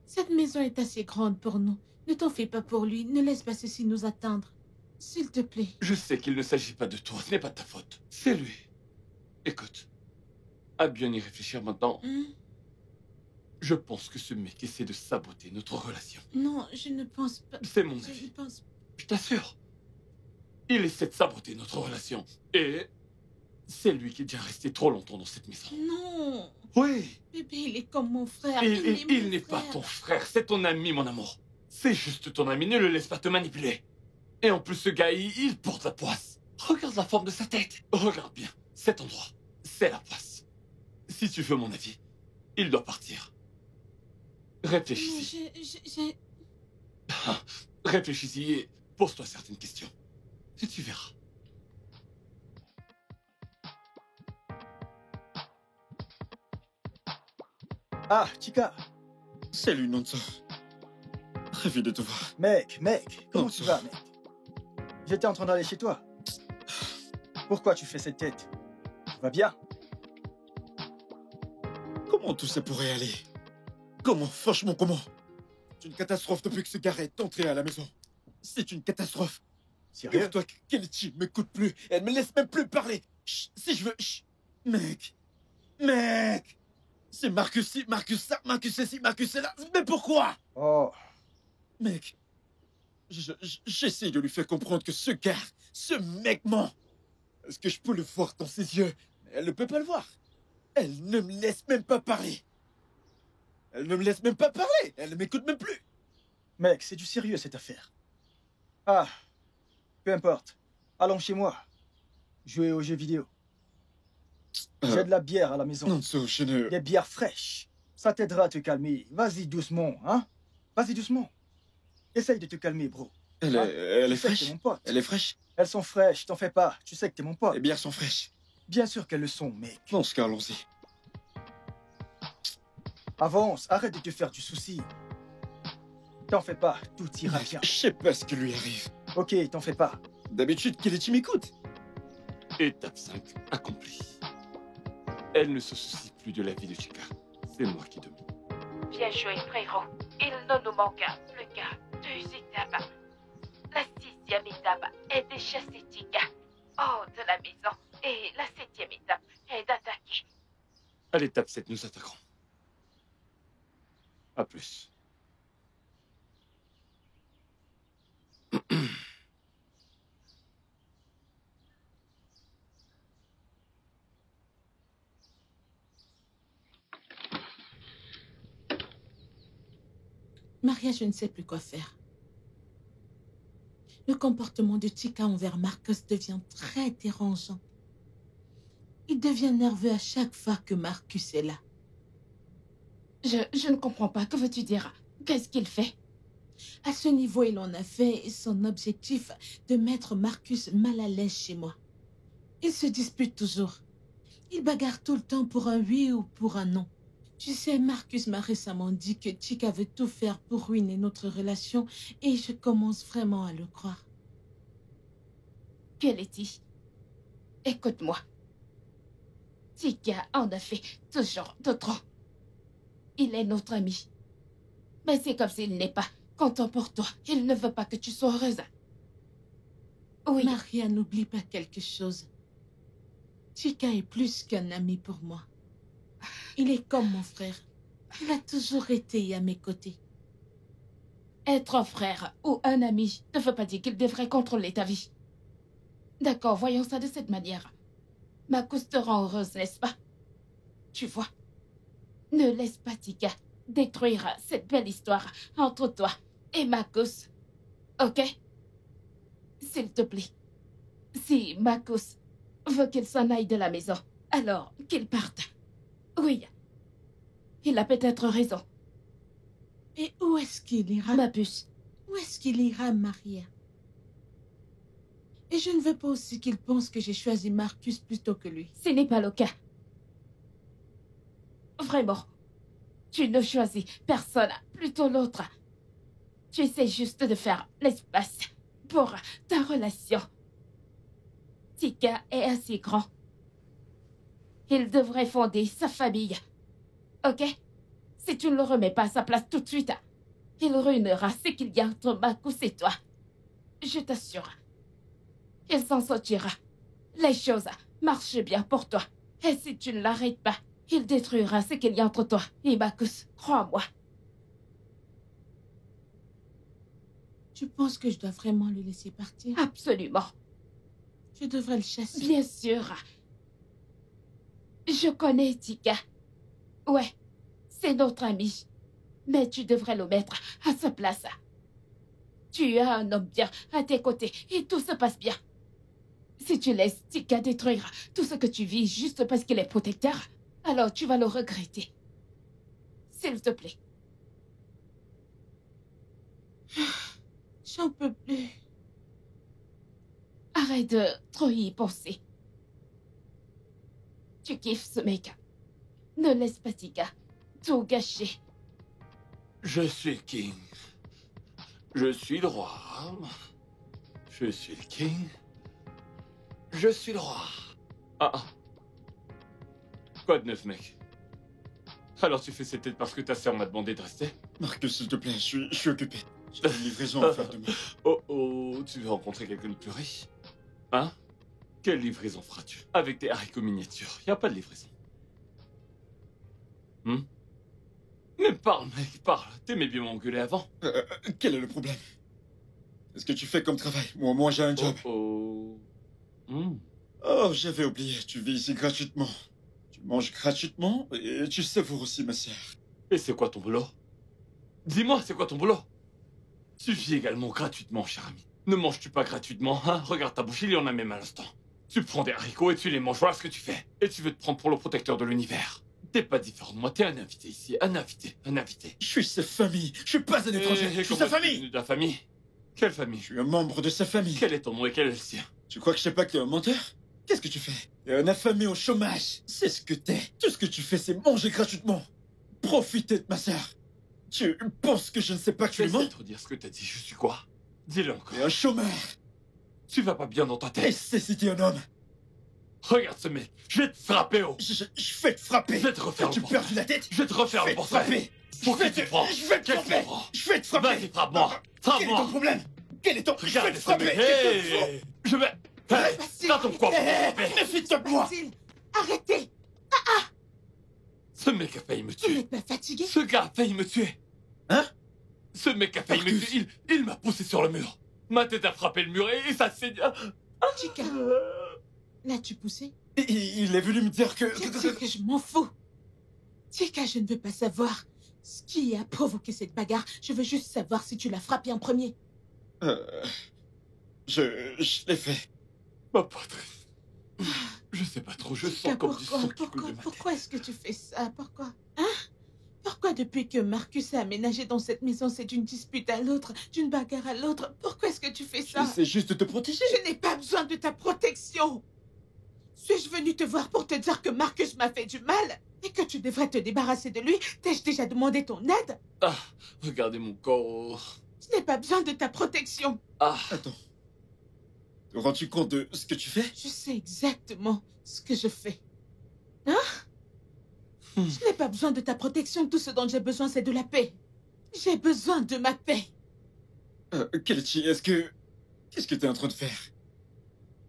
Cette maison est assez grande pour nous. Ne t'en fais pas pour lui. Ne laisse pas ceci nous attendre. S'il te plaît. Je sais qu'il ne s'agit pas de toi, ce n'est pas de ta faute. C'est lui. Écoute, à bien y réfléchir maintenant, je pense que ce mec essaie de saboter notre relation. Non, je ne pense pas. C'est mon Je avis. ne pense pas. Je t'assure. Il essaie de saboter notre relation. Et c'est lui qui est déjà resté trop longtemps dans cette maison. Non. Oui. Bébé, il est comme mon frère. Il n'est pas ton frère, c'est ton ami, mon amour. C'est juste ton ami, ne le laisse pas te manipuler. Et en plus, ce gars, il porte la poisse. Regarde la forme de sa tête. Regarde bien, cet endroit, c'est la poisse. Si tu veux mon avis, Il doit partir. Réfléchis-y. Réfléchis-y et pose-toi certaines questions. Et tu verras. Ah, Chica. Salut, Nonso. Ravi de te voir. Mec, comment Non, tu ça- vas, mec? J'étais en train d'aller chez toi. Pourquoi tu fais cette tête? Tout va bien? Comment tout ça pourrait aller? Comment? Franchement, comment? C'est une catastrophe depuis que ce gars est entré à la maison. C'est une catastrophe. Sérieux? Pour toi, Kelechi m'écoute plus. Elle me laisse même plus parler. Chut, si je veux... chut. Mec. C'est Marcus ci, Marcus ça, Marcus ceci, Marcus cela. Mais pourquoi? Oh, Mec, j'essaie de lui faire comprendre que ce gars, ce mec ment. Est-ce que je peux le voir dans ses yeux? Mais elle ne peut pas le voir. Elle ne me laisse même pas parler. Elle ne me laisse même pas parler. Elle ne m'écoute même plus. mec, c'est du sérieux cette affaire. Ah, peu importe. Allons chez moi. Jouer aux jeux vidéo. J'ai de la bière à la maison. Non, je ne... Des bières fraîches. Ça t'aidera à te calmer. Vas-y doucement, hein? Vas-y doucement. Essaye de te calmer, bro. Elle Hein? est Tu sais que fraîche. t'es mon pote. Elle est fraîche. Elles sont fraîches, t'en fais pas. Tu sais que t'es mon pote. Les bières sont fraîches. Bien sûr qu'elles le sont, mec. Dans ce cas, allons-y. Avance, arrête de te faire du souci. T'en fais pas, tout ira bien. Je sais pas ce qui lui arrive. Ok, t'en fais pas. D'habitude, Kelechi m'écoute. Étape 5 accomplie. Elle ne se soucie plus de la vie de Chica. C'est moi qui domine. Bien joué, frérot. Il ne nous manque plus qu'à 2 étapes. La 6e étape est de chasser Chica hors de la maison. Et la 7e étape est d'attaquer. À l'étape 7, nous attaquerons. À plus. Maria, je ne sais plus quoi faire. Le comportement de Chica envers Marcus devient très dérangeant. Il devient nerveux à chaque fois que Marcus est là. Je ne comprends pas. Que veux-tu dire? Qu'est-ce qu'il fait? À ce niveau, il en a fait son objectif de mettre Marcus mal à l'aise chez moi. Ils se disputent toujours. Ils bagarrent tout le temps pour un oui ou pour un non. Tu sais, Marcus m'a récemment dit que Chica veut tout faire pour ruiner notre relation et je commence vraiment à le croire. Kelechi, écoute-moi. Chica en a fait toujours de trop. Il est notre ami. Mais c'est comme s'il n'est pas content pour toi. Il ne veut pas que tu sois heureuse. Oui, Maria, n'oublie pas quelque chose. Chica est plus qu'un ami pour moi. Il est comme mon frère. Il a toujours été à mes côtés. être un frère ou un ami ne veut pas dire qu'il devrait contrôler ta vie. D'accord, voyons ça de cette manière. Marcus te rend heureuse, n'est-ce pas? Tu vois, ne laisse pas Chica détruire cette belle histoire entre toi et Marcus. Ok? S'il te plaît. Si Marcus veut qu'il s'en aille de la maison, alors qu'il parte. Oui. Il a peut-être raison. Et où est-ce qu'il ira? Ma puce. Où est-ce qu'il ira, Maria? Et je ne veux pas aussi qu'il pense que j'ai choisi Marcus plutôt que lui. Ce n'est pas le cas. Vraiment. Tu ne choisis personne, plutôt l'autre. Tu essaies juste de faire l'espace pour ta relation. Chica est assez grand. Il devrait fonder sa famille. Ok? Si tu ne le remets pas à sa place tout de suite, il ruinera ce qu'il y a entre Marcus et toi. Je t'assure. Il s'en sortira. Les choses marchent bien pour toi. Et si tu ne l'arrêtes pas, il détruira ce qu'il y a entre toi et Marcus. Crois-moi. Tu penses que je dois vraiment le laisser partir? Absolument. Je devrais le chasser. Bien sûr. Je connais Chica. Ouais, c'est notre ami. Mais tu devrais le mettre à sa place. Tu as un homme bien à tes côtés et tout se passe bien. Si tu laisses Chica détruire tout ce que tu vis juste parce qu'il est protecteur, alors tu vas le regretter. s'il te plaît. J'en peux plus. Arrête de trop y penser. Tu kiffes ce mec. Ne laisse pas Tika tout gâcher. Je suis King. Je suis le roi. Je suis le King. Je suis le roi. Ah. Quoi de neuf, mec? Alors tu fais cette tête parce que ta sœur m'a demandé de rester? Marcus, s'il te plaît, je suis occupé. J'ai une livraison à faire demain. Oh, tu veux rencontrer quelqu'un de plus riche? Hein? Quelle livraison feras-tu? Avec des haricots miniatures, y a pas de livraison. Mais parle, mec, parle. T'aimais bien m'engueuler avant. Quel est le problème? Qu'est-ce que tu fais comme travail? Moi j'ai un job. Oh. Oh, j'avais oublié, tu vis ici gratuitement. Tu manges gratuitement et tu savoures aussi ma sœur. Et c'est quoi ton boulot? Dis-moi, c'est quoi ton boulot? Tu vis également gratuitement, cher ami. Ne manges-tu pas gratuitement, hein? Regarde ta bouche, il y en a même à l'instant. Tu prends des haricots et tu les manges, voilà ce que tu fais. Et tu veux te prendre pour le protecteur de l'univers. T'es pas différent de moi, t'es un invité ici, un invité. Je suis sa famille, je suis pas un étranger, je suis sa famille. De ta famille? Quelle famille? Je suis un membre de sa famille. Quel est ton nom et quel est le sien? Tu crois que je sais pas que t'es un menteur? Qu'est-ce que tu fais? T'es un affamé au chômage. C'est ce que t'es. Tout ce que tu fais, c'est manger gratuitement. Profiter de ma sœur. Tu penses que je ne sais pas que tu lui mens? Essaie de redire ce que t'as dit, je suis quoi? Dis-le encore. T'es un chômeur. Tu vas pas bien dans ta Et tête. c'est si t'es un homme. Regarde ce mec, je vais te frapper, oh. Je vais te frapper. Je vais te refaire Tu le perds portrait. la tête? Je vais te refaire Je vais le te portrait. frapper. Pour qui tu prends? Je vais te Qu'est-ce frapper. que tu prends? Je vais te frapper. Vas-y, frappe-moi. Quel est ton Frappe-moi. problème? Quel est ton... Je vais Regarde te ce frapper. mec. Qu'est-ce que tu Hey, je vais... Hey, Bastille. t'attends quoi pour me frapper? Méfie-toi de moi. Bastille, arrêtez. Ce mec a failli me Vous tuer. n'êtes pas fatigué? Ce gars a failli me tuer. Hein? Ce mec a failli me Marcus. tuer. Il m'a poussé sur le mur. Ma tête a frappé le mur et ça saigne. Chica, l'as-tu poussé? Il est venu me dire que... Je sais que je m'en fous. Chica, je ne veux pas savoir ce qui a provoqué cette bagarre. Je veux juste savoir si tu l'as frappé en premier. Je l'ai fait. Ma poitrine. Je sais pas trop, je Chica, sens comme du sang qui coule de ma tête. pourquoi est-ce que tu fais ça? Pourquoi? Hein? Pourquoi depuis que Marcus a aménagé dans cette maison, c'est d'une dispute à l'autre, d'une bagarre à l'autre? Pourquoi est-ce que tu fais ça? J'essaie juste de te protéger. Je n'ai pas besoin de ta protection. Suis-je venu te voir pour te dire que Marcus m'a fait du mal et que tu devrais te débarrasser de lui? T'ai-je déjà demandé ton aide? Ah, regardez mon corps. Je n'ai pas besoin de ta protection. Ah, Attends. Te rends-tu compte de ce que tu fais? Je sais exactement ce que je fais. Hein? Hmm. Je n'ai pas besoin de ta protection. Tout ce dont j'ai besoin, c'est de la paix. J'ai besoin de ma paix. Kelechi, qu'est-ce que t'es en train de faire?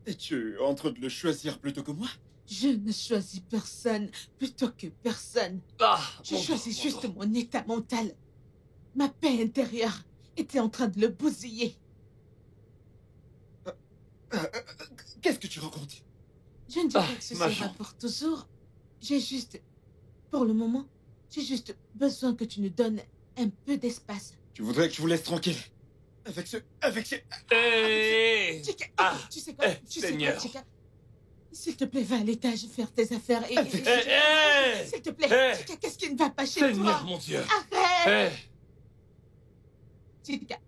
Es-tu en train de le choisir plutôt que moi? Je ne choisis personne plutôt que personne. ah. Je mon choisis dos, juste mon dos. mon état mental. Ma paix intérieure était en train de le bousiller. Qu'est-ce que tu racontes? Je ne dis pas Ah, que ce ma sera jambe. pour toujours. J'ai juste... Pour le moment, j'ai juste besoin que tu nous donnes un peu d'espace. Tu voudrais que je vous laisse tranquille? Avec ce... Hey. Chica, Ah, tu sais quoi? Tu sais quoi, Seigneur. Chica? S'il te plaît, va à l'étage faire tes affaires et... Avec- Hey. S'il te plaît, Hey. Chica, qu'est-ce qui ne va pas chez Seigneur, toi? mon Dieu. Arrête! Hey. Chica,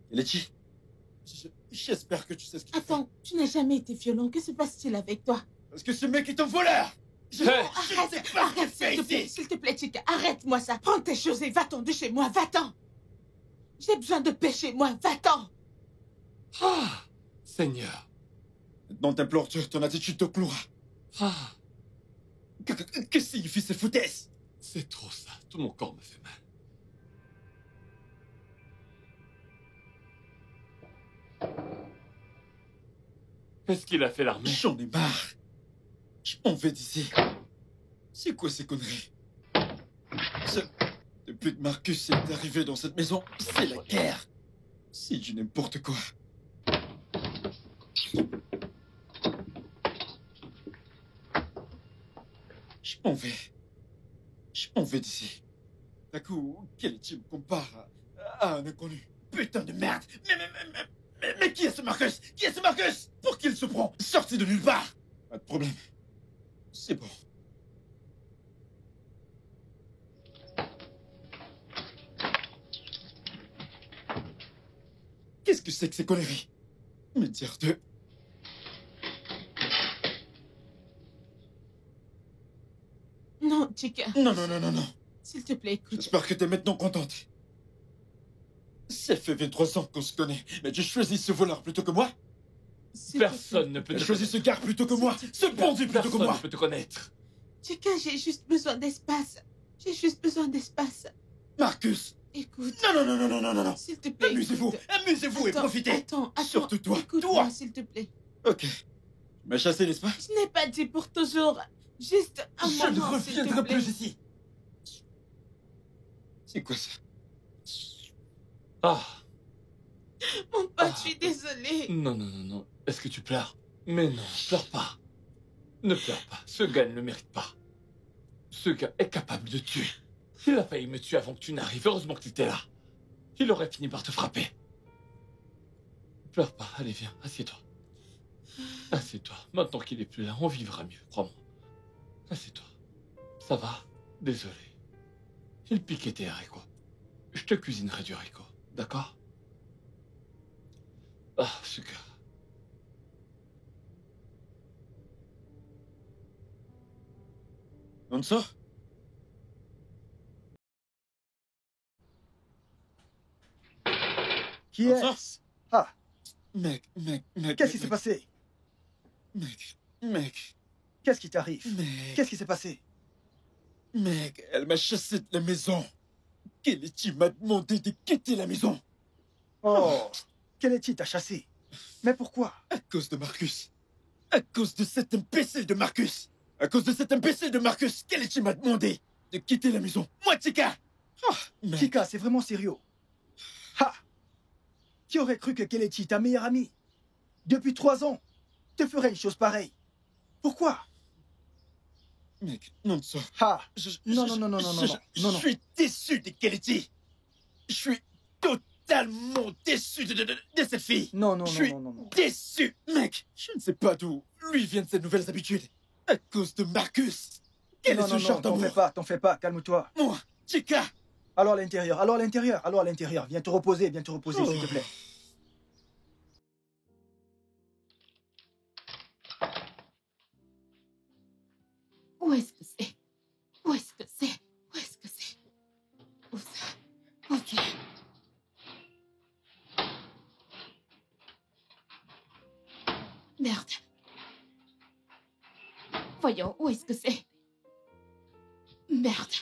Kelechi, j'espère que tu sais ce que tu fais. attends, tu n'as jamais été violent. Que se passe-t-il avec toi? Parce que ce mec est un voleur! Hey. Arrête, s'il te plaît, Chica, arrête-moi ça. Prends tes choses et va-t'en de chez moi, va-t'en. J'ai besoin de paix chez moi, va-t'en. Ah, Seigneur. Maintenant t'implores-tu, ton attitude te clouera. Ah, Qu'est-ce que signifie ces foutaises? c'est trop ça. Tout mon corps me fait mal. Qu'est-ce qu'il a fait l'armée? J'en ai marre. Je m'en vais d'ici. C'est quoi ces conneries? Depuis que Marcus est arrivé dans cette maison, c'est la guerre. C'est du n'importe quoi. Je m'en vais. Je m'en vais d'ici. D'un coup, Kelechi me compare à un inconnu. Putain de merde. Mais qui est ce Marcus? Qui est ce Marcus? Pour qui il se prend? Sorti de nulle part. Pas de problème. C'est bon. sais que c'est connerie. Mais dire de... Non, Chica. Non, non, non, non, non. S'il te plaît, écoute. J'espère que t'es maintenant contente. Ça fait 23 ans qu'on se connaît, mais tu choisis ce voleur plutôt que moi? S'il te Personne ne plaît. peut Tu te choisis ce connaître. gars plutôt que moi? Ce bandit plutôt que Personne moi? ne peut te connaître. Chica, j'ai juste besoin d'espace. J'ai juste besoin d'espace. Marcus! Écoute. Non, non, non, non, non, non, non, non. S'il te plaît. Amusez-vous, écoute. amusez-vous et Attends, profitez. Attends. Surtout toi, Écoute-moi, toi. s'il te plaît. Ok. Tu m'as chassé, n'est-ce pas? Je n'ai pas dit pour toujours. Juste un Je ne moment, s'il te reviendrai plaît. plus ici. C'est quoi ça? Ah, Mon pote, je suis désolée. non, non, non, non. Est-ce que tu pleures? Mais non, pleure pas. Ne pleure pas. Ce gars ne le mérite pas. Ce gars est capable de tuer. Il a failli me tuer avant que tu n'arrives. Heureusement que tu étais là. Il aurait fini par te frapper. Pleure pas. Allez, viens, assieds-toi. Assieds-toi. Maintenant qu'il est plus là, on vivra mieux, crois-moi. Assieds-toi. Ça va? Désolé. Il piquait tes haricots. Je te cuisinerai du haricot, d'accord? Ah, ce gars. Nonso? Qui Bonsoir. est-ce? Ah, Mec. qu'est-ce qui s'est passé? Mec. Qu'est-ce qui t'arrive? Mec. Qu'est-ce qui s'est passé? Mec, elle m'a chassé de la maison. Kelechi m'a demandé de quitter la maison. Oh, Kelechi t'a chassé. Mais pourquoi? À cause de Marcus. À cause de cet imbécile de Marcus. À cause de cet imbécile de Marcus, Kelechi m'a demandé de quitter la maison. Moi, Chica. Oh, mec. Chica, c'est vraiment sérieux. Ha! Qui aurait cru que Kelechi, ta meilleure amie, depuis 3 ans, te ferait une chose pareille? Pourquoi? Mec, Nonso. Ha! Je Non. suis déçu de Kelechi. Je suis totalement déçu de cette fille. Non. Je suis déçu. Mec, je ne sais pas d'où lui viennent ces nouvelles habitudes. À cause de Marcus. Quel est ce genre d'amour? T'en fais pas, calme-toi. Moi, Chica. Allons à l'intérieur. Viens te reposer, s'il te plaît. Où est-ce que c'est? Où est-ce que c'est? Où est-ce que c'est? Où ça? Ok. Merde. Voyons, où est-ce que c'est? Merde.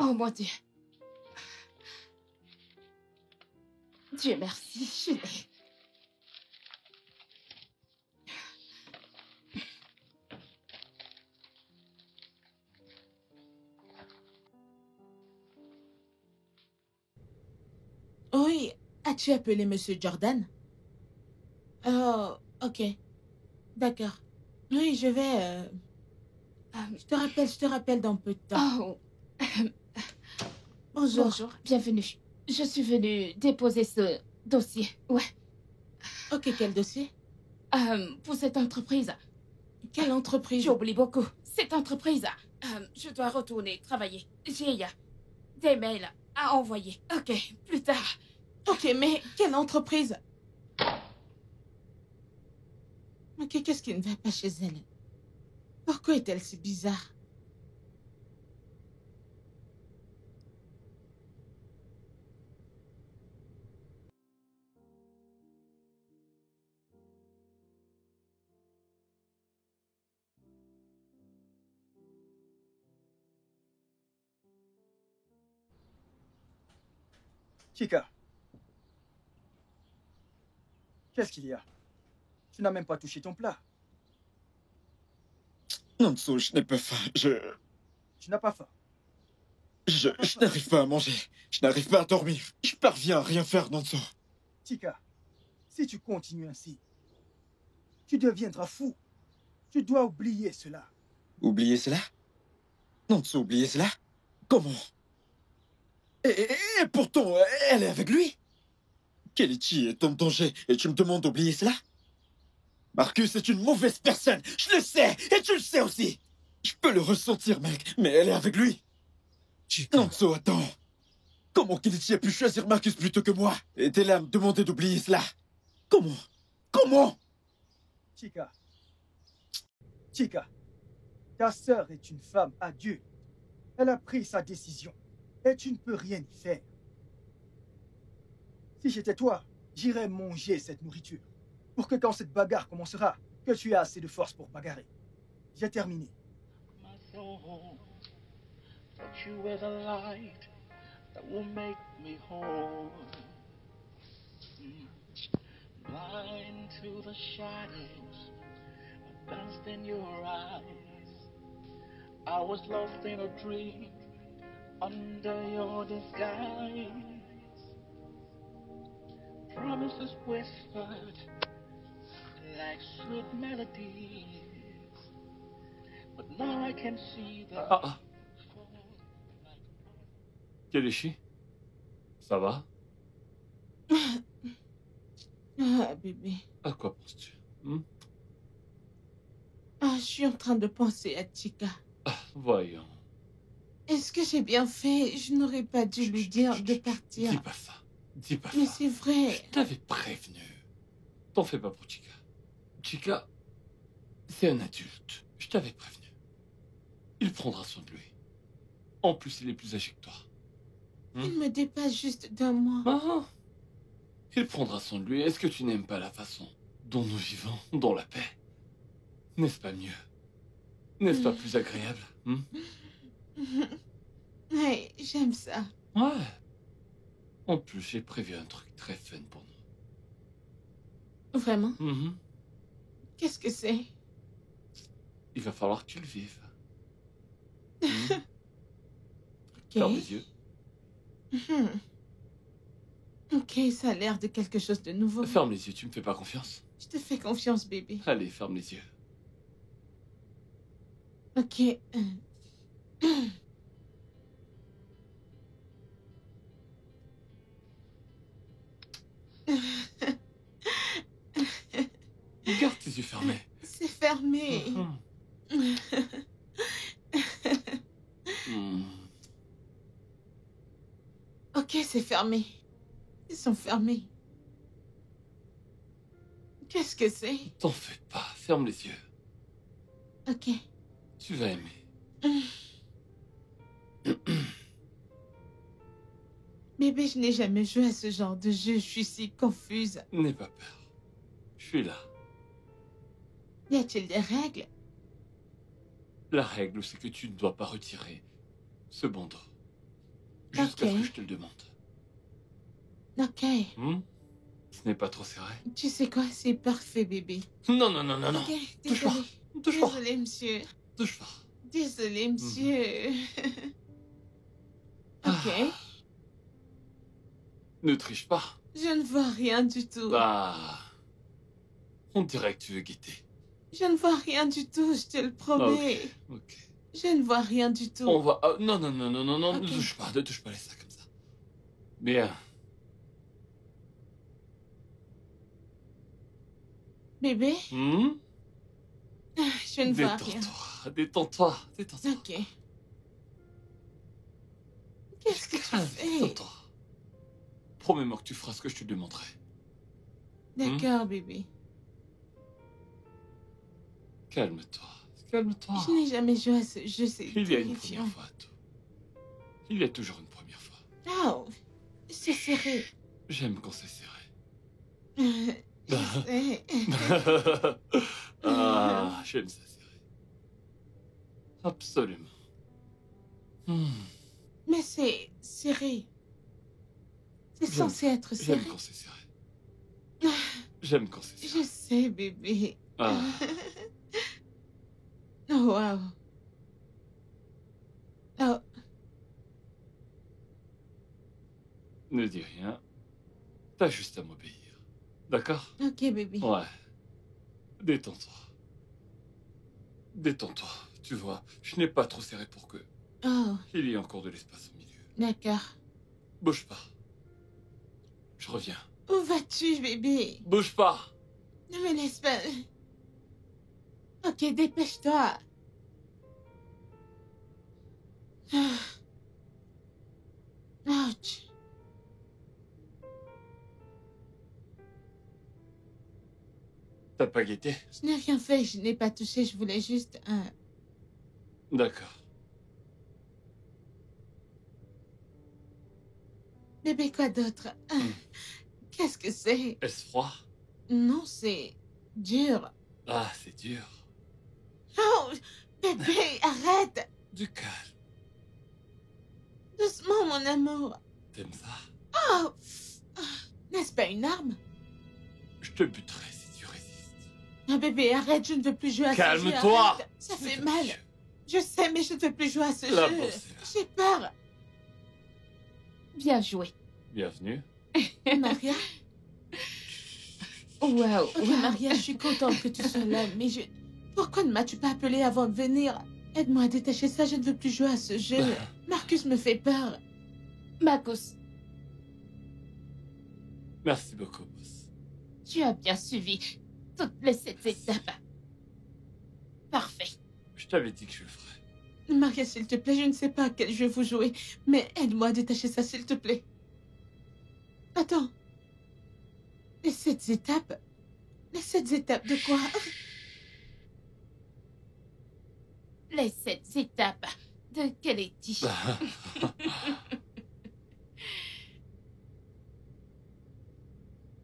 Oh mon Dieu. Dieu merci, je l'ai. Oui, as-tu appelé Monsieur Jordan? Oh, ok. D'accord. Oui, je vais... je te rappelle dans peu de temps. Oh, Bonjour. bonjour, bienvenue. Je suis venue déposer ce dossier. Ouais. Ok, quel dossier? Pour cette entreprise. Quelle entreprise? J'oublie beaucoup. Cette entreprise, je dois retourner travailler. J'ai des mails à envoyer. Ok, plus tard. Ok, mais quelle entreprise? Ok, qu'est-ce qui ne va pas chez elle? Pourquoi est-elle si bizarre? Chica. Qu'est-ce qu'il y a? Tu n'as même pas touché ton plat. Nonso, je n'ai pas faim. Tu n'as pas faim. Je n'arrive pas à manger. Je n'arrive pas à dormir. Je parviens à rien faire, Nonso. Chica, si tu continues ainsi, tu deviendras fou. Tu dois oublier cela. Oublier cela? Nonso, oublier cela? Comment? Et pourtant, elle est avec lui. Kelechi est en danger et tu me demandes d'oublier cela? Marcus est une mauvaise personne, je le sais, et tu le sais aussi. Je peux le ressentir, mec, mais elle est avec lui. Nonso, attends. Comment Kenichi a pu choisir Marcus plutôt que moi? Et t'es là à me demander d'oublier cela? Comment? Comment? Chica. Chica, ta sœur est une femme à Dieu. Elle a pris sa décision. Et tu ne peux rien y faire. Si j'étais toi, j'irais manger cette nourriture. Pour que quand cette bagarre commencera, que tu aies assez de force pour bagarrer. J'ai terminé. My soul, thought you were the light that will make me whole. Blind to the shadows that danced in your eyes. I was lost in a dream under your disguise. Promises whispered like sweet melodies. But now I can see the Ah. Kelechi, ça va? Ah, bébé. À quoi penses-tu? Ah, je suis en train de penser à Chica. Voyons. Est-ce que j'ai bien fait? Je n'aurais pas dû lui dire de partir. Dis pas ça. Dis pas Mais ça. c'est vrai. Je t'avais prévenu. T'en fais pas pour Chica. Chica, c'est un adulte. Je t'avais prévenu. Il prendra soin de lui. En plus, il est plus âgé que toi. Il me dépasse juste d'un mois. Ah. Il prendra soin de lui. Est-ce que tu n'aimes pas la façon dont nous vivons dans la paix? N'est-ce pas mieux? N'est-ce pas plus agréable? Ouais, j'aime ça. Ouais. En plus, j'ai prévu un truc très fun pour Vraiment? nous. Qu'est-ce que c'est? Il va falloir que tu le vives. Ok. Ferme les yeux. Ok, ça a l'air de quelque chose de nouveau. Ferme les yeux, tu me fais pas confiance? Je te fais confiance, bébé. Allez, ferme les yeux. Ok. Garde tes yeux fermés. C'est fermé. Ok, c'est fermé. Ils sont fermés. Qu'est-ce que c'est? T'en fais pas, ferme les yeux. Ok. Tu vas aimer. Bébé, je n'ai jamais joué à ce genre de jeu. Je suis si confuse. N'aie pas peur. Je suis là. Y a-t-il des règles? La règle, c'est que tu ne dois pas retirer ce bandeau. Jusqu'à ce que je te le demande. Ok. Ce n'est pas trop serré? Tu sais quoi? C'est parfait, bébé. Non, non, non, non, non. Ok, Touche pas. désolé. Touche pas. Désolé, monsieur. Touche pas. Désolé, monsieur. Ok. Ne triche pas. Je ne vois rien du tout. Bah... On dirait que tu veux guetter. Je ne vois rien du tout, je te le promets. Ok. Je ne vois rien du tout. On va... non, non, non, non, non, non, Ok. ne touche pas les sacs comme ça. Bien. Bébé, je ne vois rien. Détends-toi, détends-toi, détends-toi. Ok. Qu'est-ce que tu fais? Détends-toi. Promets-moi que tu feras ce que je te demanderai. D'accord, bébé. Calme-toi, calme-toi. Je n'ai jamais joué à ce jeu, c'est Il y a une terrifiant. première fois à tout. Il y a toujours une première fois. Oh, c'est serré. J'aime quand c'est serré. Je sais. Ah, j'aime ça serré. Absolument. Mais c'est serré. C'est censé être serré. J'aime quand c'est serré. J'aime quand c'est serré. Je sais, bébé. Ah. Oh, wow. Oh, Ne dis rien. T'as juste à m'obéir. D'accord? ok, bébé. Ouais. Détends-toi. Détends-toi. Tu vois, je n'ai pas trop serré pour que... Oh, Il y ait encore de l'espace au milieu. d'accord. Bouge pas. Je reviens. Où vas-tu, bébé? Bouge pas. Ne me laisse pas. Ok, dépêche-toi. Ouch. T'as pas guetté? Je n'ai rien fait, je n'ai pas touché, je voulais juste un... D'accord. Bébé, quoi d'autre? Qu'est-ce que c'est? Est-ce froid? Non, c'est dur. Ah, c'est dur. Oh, bébé, arrête! Du calme. Doucement, mon amour. T'aimes ça? Oh! N'est-ce pas une arme? Je te buterai si tu résistes. Ah, bébé, arrête, je ne veux plus jouer à ce jeu. Calme-toi! Arrête. Ça fait mal. Je sais, mais je ne veux plus jouer à ce La jeu. bosse est là. J'ai peur. Bien joué. Bienvenue. Maria? Waouh. Ok, Maria, je suis contente que tu sois là, mais je... Pourquoi ne m'as-tu pas appelé avant de venir? Aide-moi à détacher ça, je ne veux plus jouer à ce jeu. Marcus me fait peur. Marcus, Merci beaucoup, boss. tu as bien suivi toutes les 7 étapes. Parfait. Je t'avais dit que je le ferais. Maria, s'il te plaît, je ne sais pas à quel jeu vous jouez, mais aide-moi à détacher ça, s'il te plaît. Attends. Les 7 étapes? Les 7 étapes de quoi? Les 7 étapes de Keleti.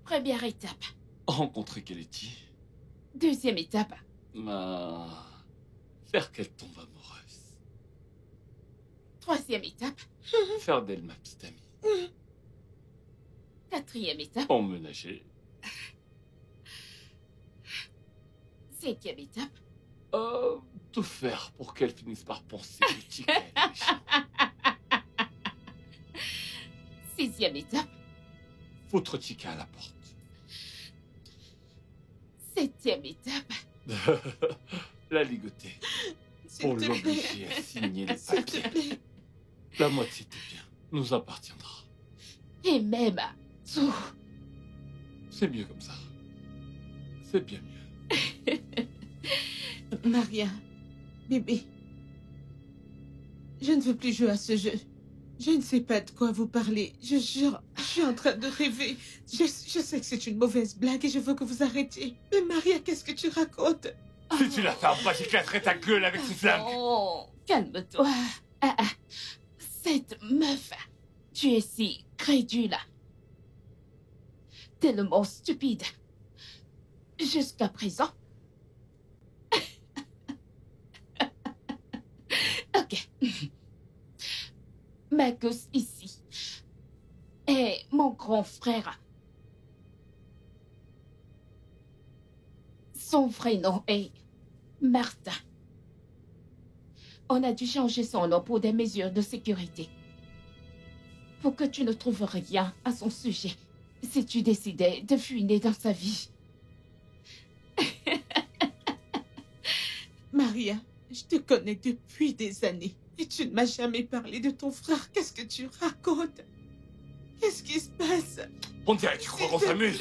Première étape. Rencontrer Keleti. Deuxième étape. Faire qu'elle tombe amoureuse. Troisième étape. Faire d'elle ma petite amie. Quatrième étape. Emménager. Cinquième étape. Tout faire pour qu'elle finisse par penser que Chica est méchant. Sixième étape. Foutre Chica à la porte. Septième étape. La ligoter. S'il Pour te plaît. l'obliger à signer les S'il te papiers. plaît. La moitié des biens nous appartiendra. Et même tout. C'est mieux comme ça. C'est bien mieux. Maria, bébé, je ne veux plus jouer à ce jeu. Je ne sais pas de quoi vous parlez. Je jure, je suis en train de rêver. Je sais que c'est une mauvaise blague et je veux que vous arrêtiez. Mais Maria, qu'est-ce que tu racontes? Si tu la fermes pas, j'éclaterai ta gueule avec ces flammes. Oh, calme-toi. Cette meuf, tu es si crédule. Tellement stupide. Jusqu'à présent. Ok. Marcus ici est mon grand frère. Son vrai nom est Martin. On a dû changer son nom pour des mesures de sécurité. Pour que tu ne trouves rien à son sujet si tu décidais de fuiner dans sa vie. Maria, je te connais depuis des années et tu ne m'as jamais parlé de ton frère. Qu'est-ce que tu racontes? Qu'est-ce qui se passe? On dirait que tu crois qu'on s'amuse.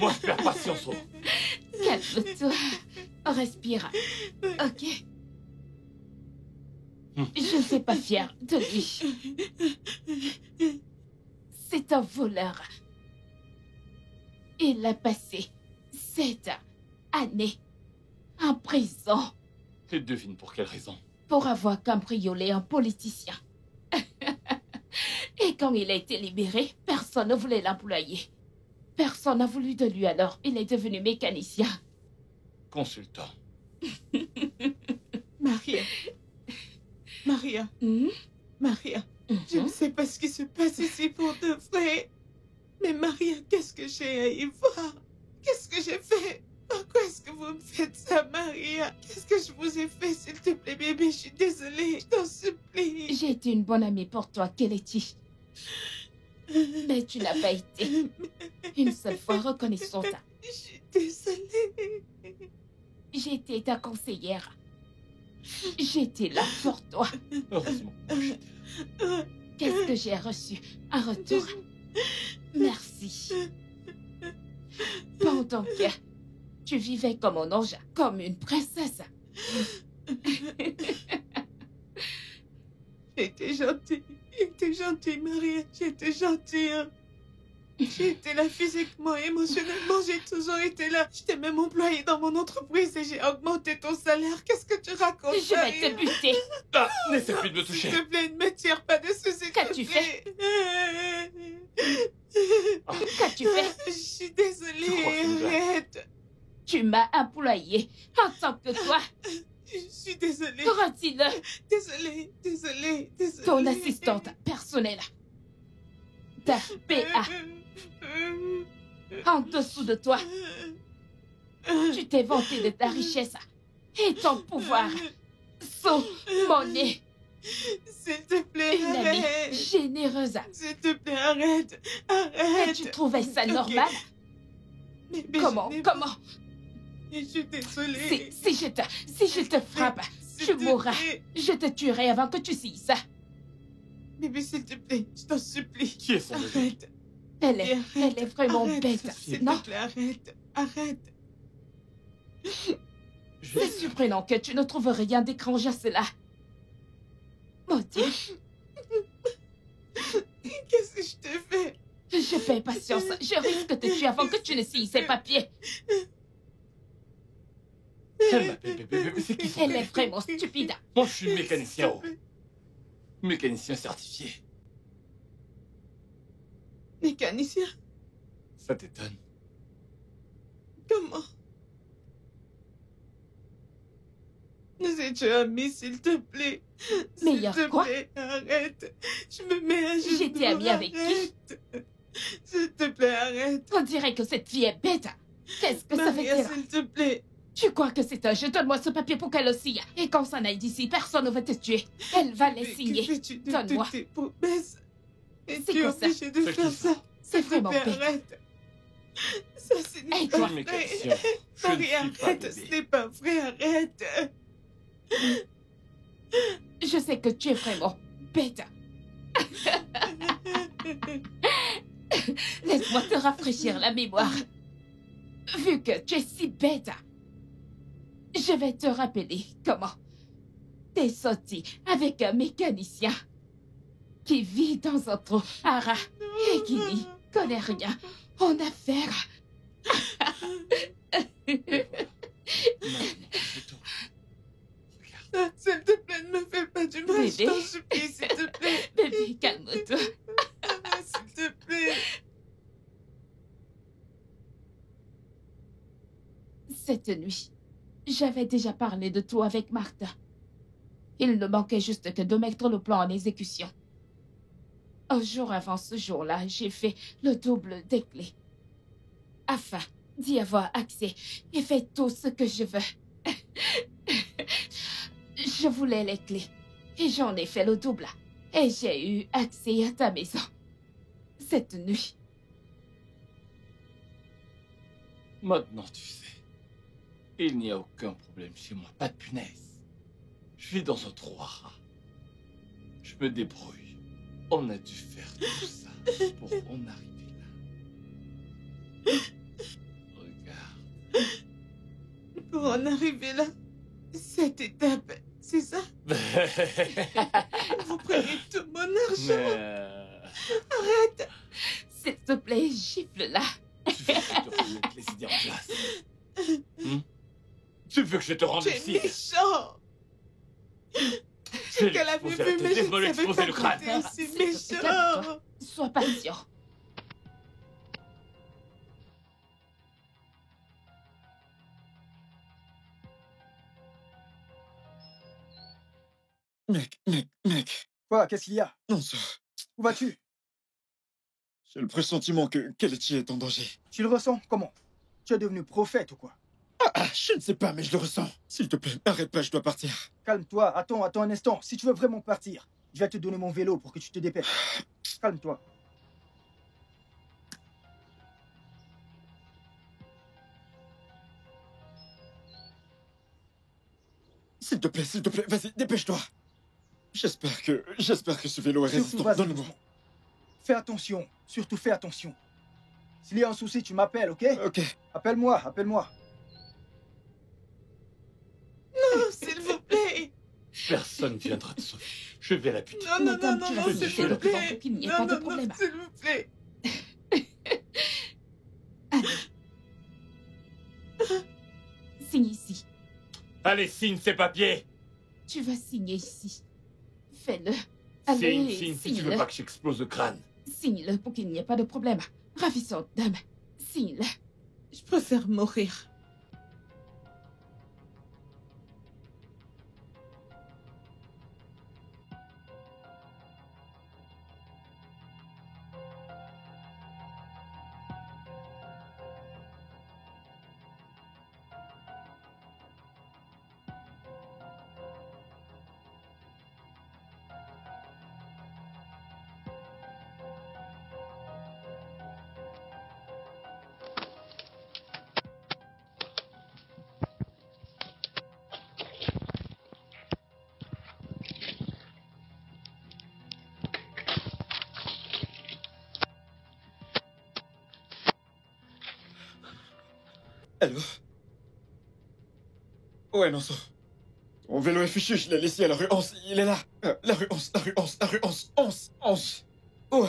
Moi, je perds patience. Calme-toi. Respire. Ok. Je ne suis pas fière de lui. C'est un voleur. Il a passé 7 années en prison Et devine pour quelle raison. pour avoir cambriolé un politicien. Et quand il a été libéré, personne ne voulait l'employer. Personne n'a voulu de lui alors. Il est devenu mécanicien. Consultant. Maria. Maria. Hmm? Maria. Je ne sais pas ce qui se passe ici pour de vrai. Mais Maria, qu'est-ce que j'ai à y voir? Qu'est-ce que j'ai fait? Pourquoi est-ce que vous me faites ça, Maria? Qu'est-ce que je vous ai fait, s'il te plaît, bébé? Je suis désolée, je t'en supplie. J'ai été une bonne amie pour toi, Keleti. Mais tu n'as pas été une seule fois reconnaissante. Je suis désolée. J'étais ta conseillère. J'étais là pour toi. Heureusement. Qu'est-ce que j'ai reçu en retour? Merci. Pendant que tu vivais comme un ange, comme une princesse. J'étais gentille, Maria, j'étais gentille. Hein. J'ai été là physiquement, émotionnellement, j'ai toujours été là. Je t'ai même employé dans mon entreprise et j'ai augmenté ton salaire. Qu'est-ce que tu racontes? Je vais te buter. Ah, n'essaie plus de me toucher. S'il te plaît, ne me tire pas dessus, s'il te Qu'as-tu plaît. Qu'as-tu fait? Je suis Je crois désolée, que c'est une blague. arrête. Tu m'as employé en tant que toi. Je suis désolée. Retire-le. Désolée. Ton assistante personnelle. Ta PA. En dessous de toi, tu t'es vanté de ta richesse et ton pouvoir. Sous mon nez. S'il te plaît, Une amie arrête. généreuse. S'il te plaît, arrête. Et tu trouvais ça Ok. normal? Mais Comment? Je suis désolée. Si je te frappe, S'il tu te mourras. plaît. Je te tuerai avant que tu signes ça. Bébé, s'il te plaît, je t'en supplie. Qui est son bébé? Arrête. Elle Et est vraiment arrête, bête. S'il Non, te plaît, arrête. c'est surprenant que tu ne trouves rien d'étrange à cela. Maudit, Qu'est-ce que je t'ai fait? je fais patience. Je risque de te tuer avant que tu ne signes ces papiers. Elle m'appelle bébé, mais c'est qui son Elle est bébé? vraiment stupide. Moi, je suis mécanicien, S'il te plaît. mécanicien certifié. Mécanicien, Ça t'étonne? comment? Nous étions amis, s'il te plaît. Meilleur S'il te quoi? plaît, arrête. Je me mets à genoux. J'étais amie avec qui? Arrête. S'il te plaît, arrête. On dirait que cette fille est bête. Qu'est-ce que ça veut Maria, dire? s'il te plaît. Tu crois que c'est un jeu? Donne-moi ce papier pour qu'elle aussi. Et qu'on s'en aille d'ici, personne ne va te tuer. Elle va les Mais signer. que fais-tu de Donne-moi. toutes tes promesses? Et C'est tu es quoi ça? obligé de C'est faire qui ça. C'est S'il te vraiment plaît, bête. arrête. Ça, c'est Hey, Je n'est toi. pas suis vrai. mécanicien. Je ne Marie, suis pas arrête. Ce bébé. n'est pas vrai, arrête. Je sais que tu es vraiment bête. Laisse-moi te rafraîchir la mémoire. Vu que tu es si bête, je vais te rappeler comment t'es sorti avec un mécanicien qui vit dans un trou à rats et qui n'y connaît rien en affaires. Maintenant, je te... Regarde. S'il te plaît, ne me fais pas du mal. Je Bébé. t'en supplie, s'il te plaît. Bébé, calme-toi. S'il te plaît. Cette nuit, j'avais déjà parlé de tout avec Martha. Il ne manquait juste que de mettre le plan en exécution. Un jour avant ce jour-là, j'ai fait le double des clés. Afin d'y avoir accès et fait tout ce que je veux. Je voulais les clés et j'en ai fait le double. Et j'ai eu accès à ta maison. Cette nuit. Maintenant, tu sais. Il n'y a aucun problème chez moi. Pas de punaise. Je vis dans un trou à rats. Je me débrouille. On a dû faire tout ça pour en arriver là. Regarde. Pour en arriver là, cette étape, c'est ça? Vous prenez tout mon argent. Arrête. S'il te plaît, gifle-la. Tu veux que je te remette les idées en place? Tu veux que je te rende Tu es ici? méchant. Je vais lui Qu'elle avait exploser la vu, tête mais et je me ne savais l'exploser pas le que crâne. t'étais aussi Calme-toi. méchant. Sois patient. Mec. Quoi, qu'est-ce qu'il y a? Non, ça. Où vas-tu? J'ai le pressentiment que Kelechi est en danger. Tu le ressens? Comment? Tu es devenu prophète ou quoi? Je ne sais pas, mais je le ressens. S'il te plaît, arrête pas, je dois partir. Calme-toi, attends un instant. Si tu veux vraiment partir, je vais te donner mon vélo pour que tu te dépêches. Calme-toi. S'il te plaît, vas-y, dépêche-toi. J'espère que ce vélo est Surtout, résistant. vas-y, Donne-le-moi. doucement. Fais attention, surtout fais attention. S'il y a un souci, tu m'appelles, ok? Ok. Appelle-moi. Non, s'il vous plaît. Personne ne viendra te sauver. Je vais la buter. Non, Madame, tu vas s'il cesser vous de plaît. penser qu'il n'y a pas de problème. S'il vous plaît. Allez, signe ces papiers. Tu vas signer ici. Fais-le. Allez, Signe si tu veux signe-le. pas que j'explose le crâne. Signe-le pour qu'il n'y ait pas de problème. Ravissante dame. Signe-le. Je préfère mourir. Allô? Ouais, non, ça. Mon vélo est fichu, je l'ai laissé à la rue 11. Il est là. La rue 11, la rue 11, la rue 11. 11. Ouais.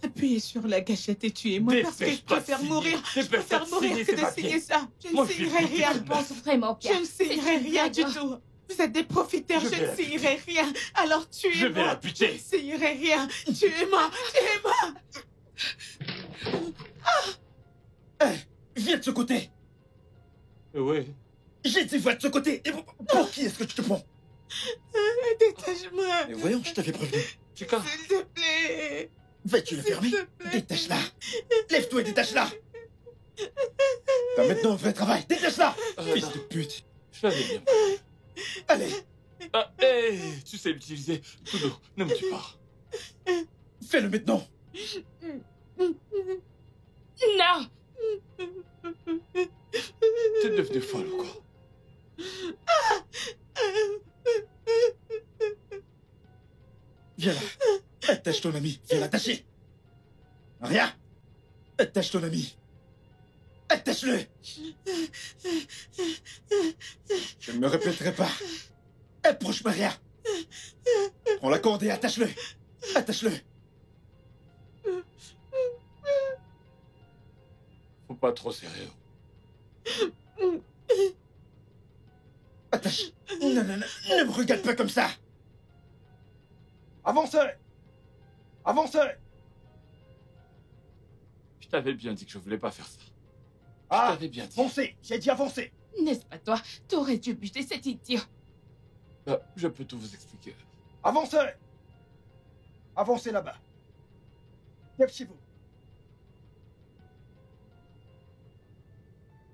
Appuyez sur la gâchette et tuez-moi parce que je Dépêche-toi de préfère signer. mourir. Je Dépêche-toi préfère de mourir signer que ces de papiers. signer ça. Je Moi, ne je suis signerai rien. Je pense vraiment Je bien. ne signerai rien du tout. Vous êtes des profiteurs, Je je vais ne la signerai rien. Alors Je vais tuez-moi. la Je ne buter. signerai rien. Tuez-moi. Tuez-moi. Viens de ce côté. Ouais. J'ai dit, va de ce côté. Et pour qui est-ce que tu te prends? Détache-moi. Mais voyons, je t'avais prévenu. Chica. S'il te plaît. Vas-tu le S'il fermer? te plaît. Détache-la. Lève-toi et détache-la. T'as maintenant un vrai travail. Détache-la. Fils non. de pute. Je l'avais bien. Allez, Ah, hé, tu sais l'utiliser. Tudo, ne me tue pas. fais-le maintenant. Non. T'es devenue folle ou quoi? Viens là. Attache ton ami. Viens l'attacher. Rien. Attache ton ami. Attache-le. Je ne me répéterai pas. Approche Maria. Prends la corde et attache-le. Attache-le. Faut pas trop serrer. Attache. Non, non, non. Ne me regarde pas comme ça. Avancez! Avancez! Je t'avais bien dit que je voulais pas faire ça. Je Ah! t'avais bien dit. Foncez! J'ai dit avancez! N'est-ce pas toi? T'aurais dû buter cet idiot. Je peux tout vous expliquer. Avancez! Avancez là-bas. Dépêchez-vous.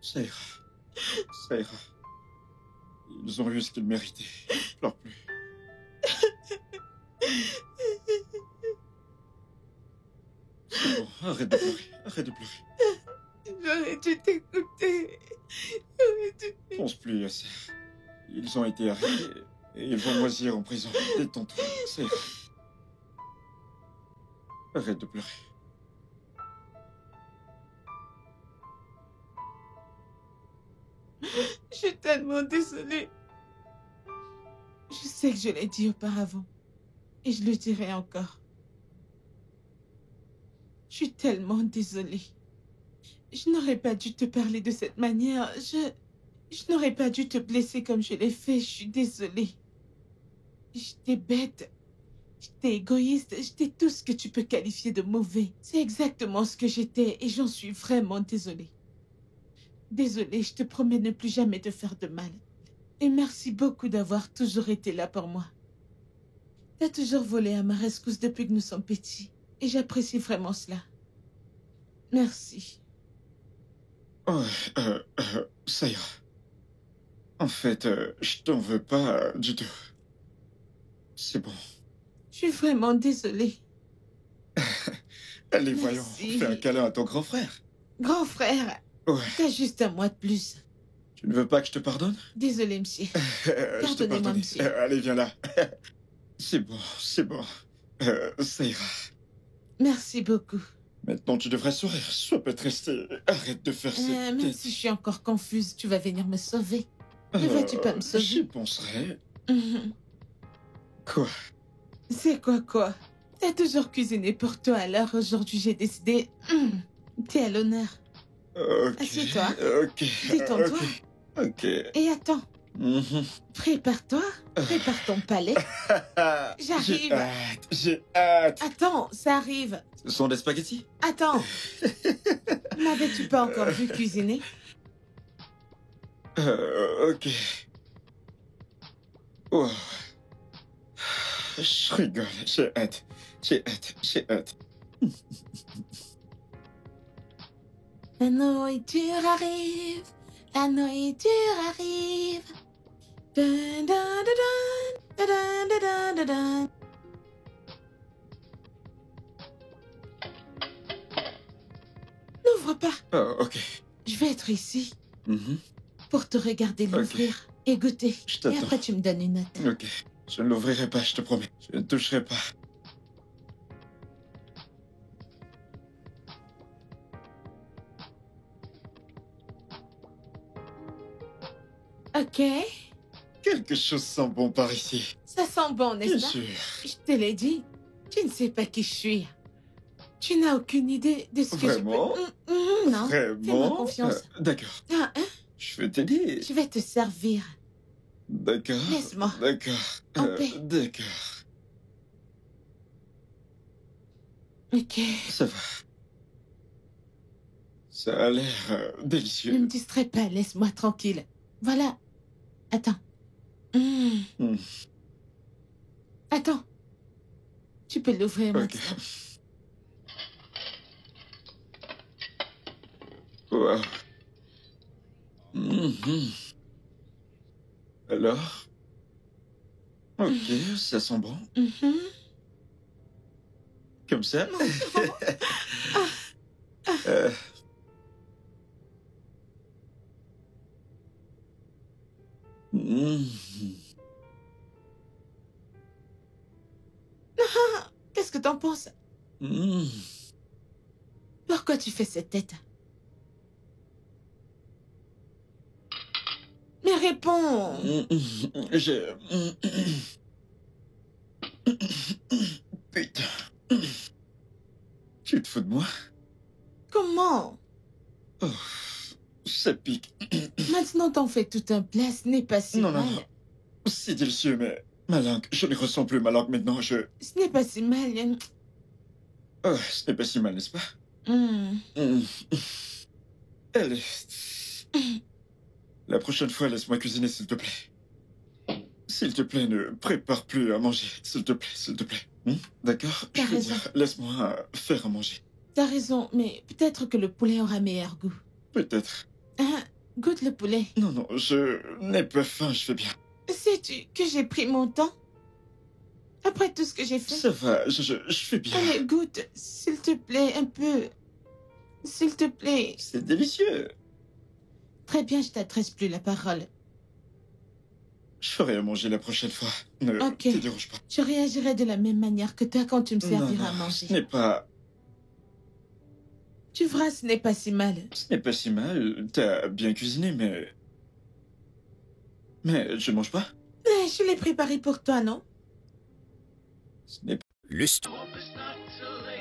Ça ira. Ça ira. Ils ont eu ce qu'ils méritaient. Pleure plus. C'est bon, arrête de pleurer. Arrête de pleurer. J'aurais dû t'écouter. J'aurais dû... Pense plus à ça. Ils ont été arrêtés et ils vont moisir en prison. Détends-toi. Ça ira. Arrête de pleurer. Je suis tellement désolée. Je sais que je l'ai dit auparavant. Et je le dirai encore. Je suis tellement désolée. Je n'aurais pas dû te parler de cette manière. Je n'aurais pas dû te blesser comme je l'ai fait. Je suis désolée. J'étais bête. J'étais égoïste. J'étais tout ce que tu peux qualifier de mauvais. C'est exactement ce que j'étais et j'en suis vraiment désolée. Désolée, je te promets ne plus jamais te faire de mal. Et merci beaucoup d'avoir toujours été là pour moi. T'as toujours volé à ma rescousse depuis que nous sommes petits. Et j'apprécie vraiment cela. Merci. Ça ira. En fait, je t'en veux pas du tout. C'est bon. Je suis vraiment désolée. Allez, voyons. Merci. Fais un câlin à ton grand frère. Grand frère, Ouais. t'as juste un mois de plus. Tu ne veux pas que je te pardonne? Désolée, monsieur. Je te Pardonnez-moi, pardonne. monsieur. Allez, viens là. C'est bon, c'est bon. Ça ira. Merci beaucoup. Maintenant, tu devrais sourire. Sois pas tristée. Arrête de faire cette Même tête. si je suis encore confuse, tu vas venir me sauver. Ne vas-tu pas me sauver? J'y penserai. Mhm. Quoi? C'est quoi? T'as toujours cuisiné pour toi, alors aujourd'hui j'ai décidé... T'es à l'honneur. Ok. Assieds-toi. Ok. Détends-toi. Ok. Ok. Et attends, Mhm. prépare-toi, prépare ton palais. J'ai J'arrive. hâte, j'ai hâte. Attends, ça arrive. Ce sont des spaghettis? Attends. M'avais-tu pas encore vu cuisiner? Ok. Wow. Je rigole, j'ai hâte. J'ai hâte, j'ai hâte. La nourriture arrive, la nourriture arrive. Dun, dun, dun, dun, dun, dun, dun, dun. N'ouvre pas. Oh, ok. Je vais être ici Mhm. pour te regarder l'ouvrir et goûter. Je Et t'attends. après, tu me donnes une note. Ok. Je ne l'ouvrirai pas, je te promets. Je ne toucherai pas. Ok. Quelque chose sent bon par ici. Ça sent bon, Bien n'est-ce pas? sûr. Je te l'ai dit. Tu ne sais pas qui je suis. Tu n'as aucune idée de ce que Vraiment? je peux... non. Fais-moi Vraiment? confiance. D'accord. Ah, hein? Je vais t'aider. Je vais te servir. D'accord. Laisse-moi. D'accord. En paix. D'accord. Ok. Ça va. Ça a l'air Ne me délicieux. distrais pas, laisse-moi tranquille. Voilà. Attends. Hmm. Attends. Tu peux l'ouvrir Ok. maintenant. Wow. Mhm. Alors? Ok, ça sent bon. Mhm. Comme ça? Euh, mhm. Qu'est-ce que t'en penses? Mhm. Pourquoi tu fais cette tête? Mais réponds. Je... Putain. Tu te fous de moi? Comment? Oh, ça pique. Maintenant t'en fais tout un plat, ce n'est pas si Non, mal. non. C'est délicieux, mais ma langue, je ne ressens plus ma langue maintenant. Ce n'est pas si mal. Oh, ce n'est pas si mal, n'est-ce pas? Elle est... La prochaine fois, laisse-moi cuisiner, s'il te plaît. S'il te plaît, ne prépare plus à manger. S'il te plaît, s'il te plaît. D'accord? T'as Je veux raison. dire, laisse-moi faire à manger. T'as raison, mais peut-être que le poulet aura meilleur goût. Peut-être. Hein? Goûte le poulet. Non, non, je n'ai pas faim, je fais bien. Sais-tu que j'ai pris mon temps? Après tout ce que j'ai fait. Ça va, je fais bien. Allez, goûte, s'il te plaît, un peu. S'il te plaît. C'est délicieux. Très bien, je t'adresse plus la parole. Je ferai à manger la prochaine fois. Ne Ok. te dérange pas. Je réagirai de la même manière que toi quand tu me serviras à non, manger. ce n'est pas... Tu verras, ce n'est pas si mal. Ce n'est pas si mal. T'as bien cuisiné, mais... Mais je ne mange pas. Je l'ai préparé pour toi, non? Ce n'est Lust. Hope it's not too late.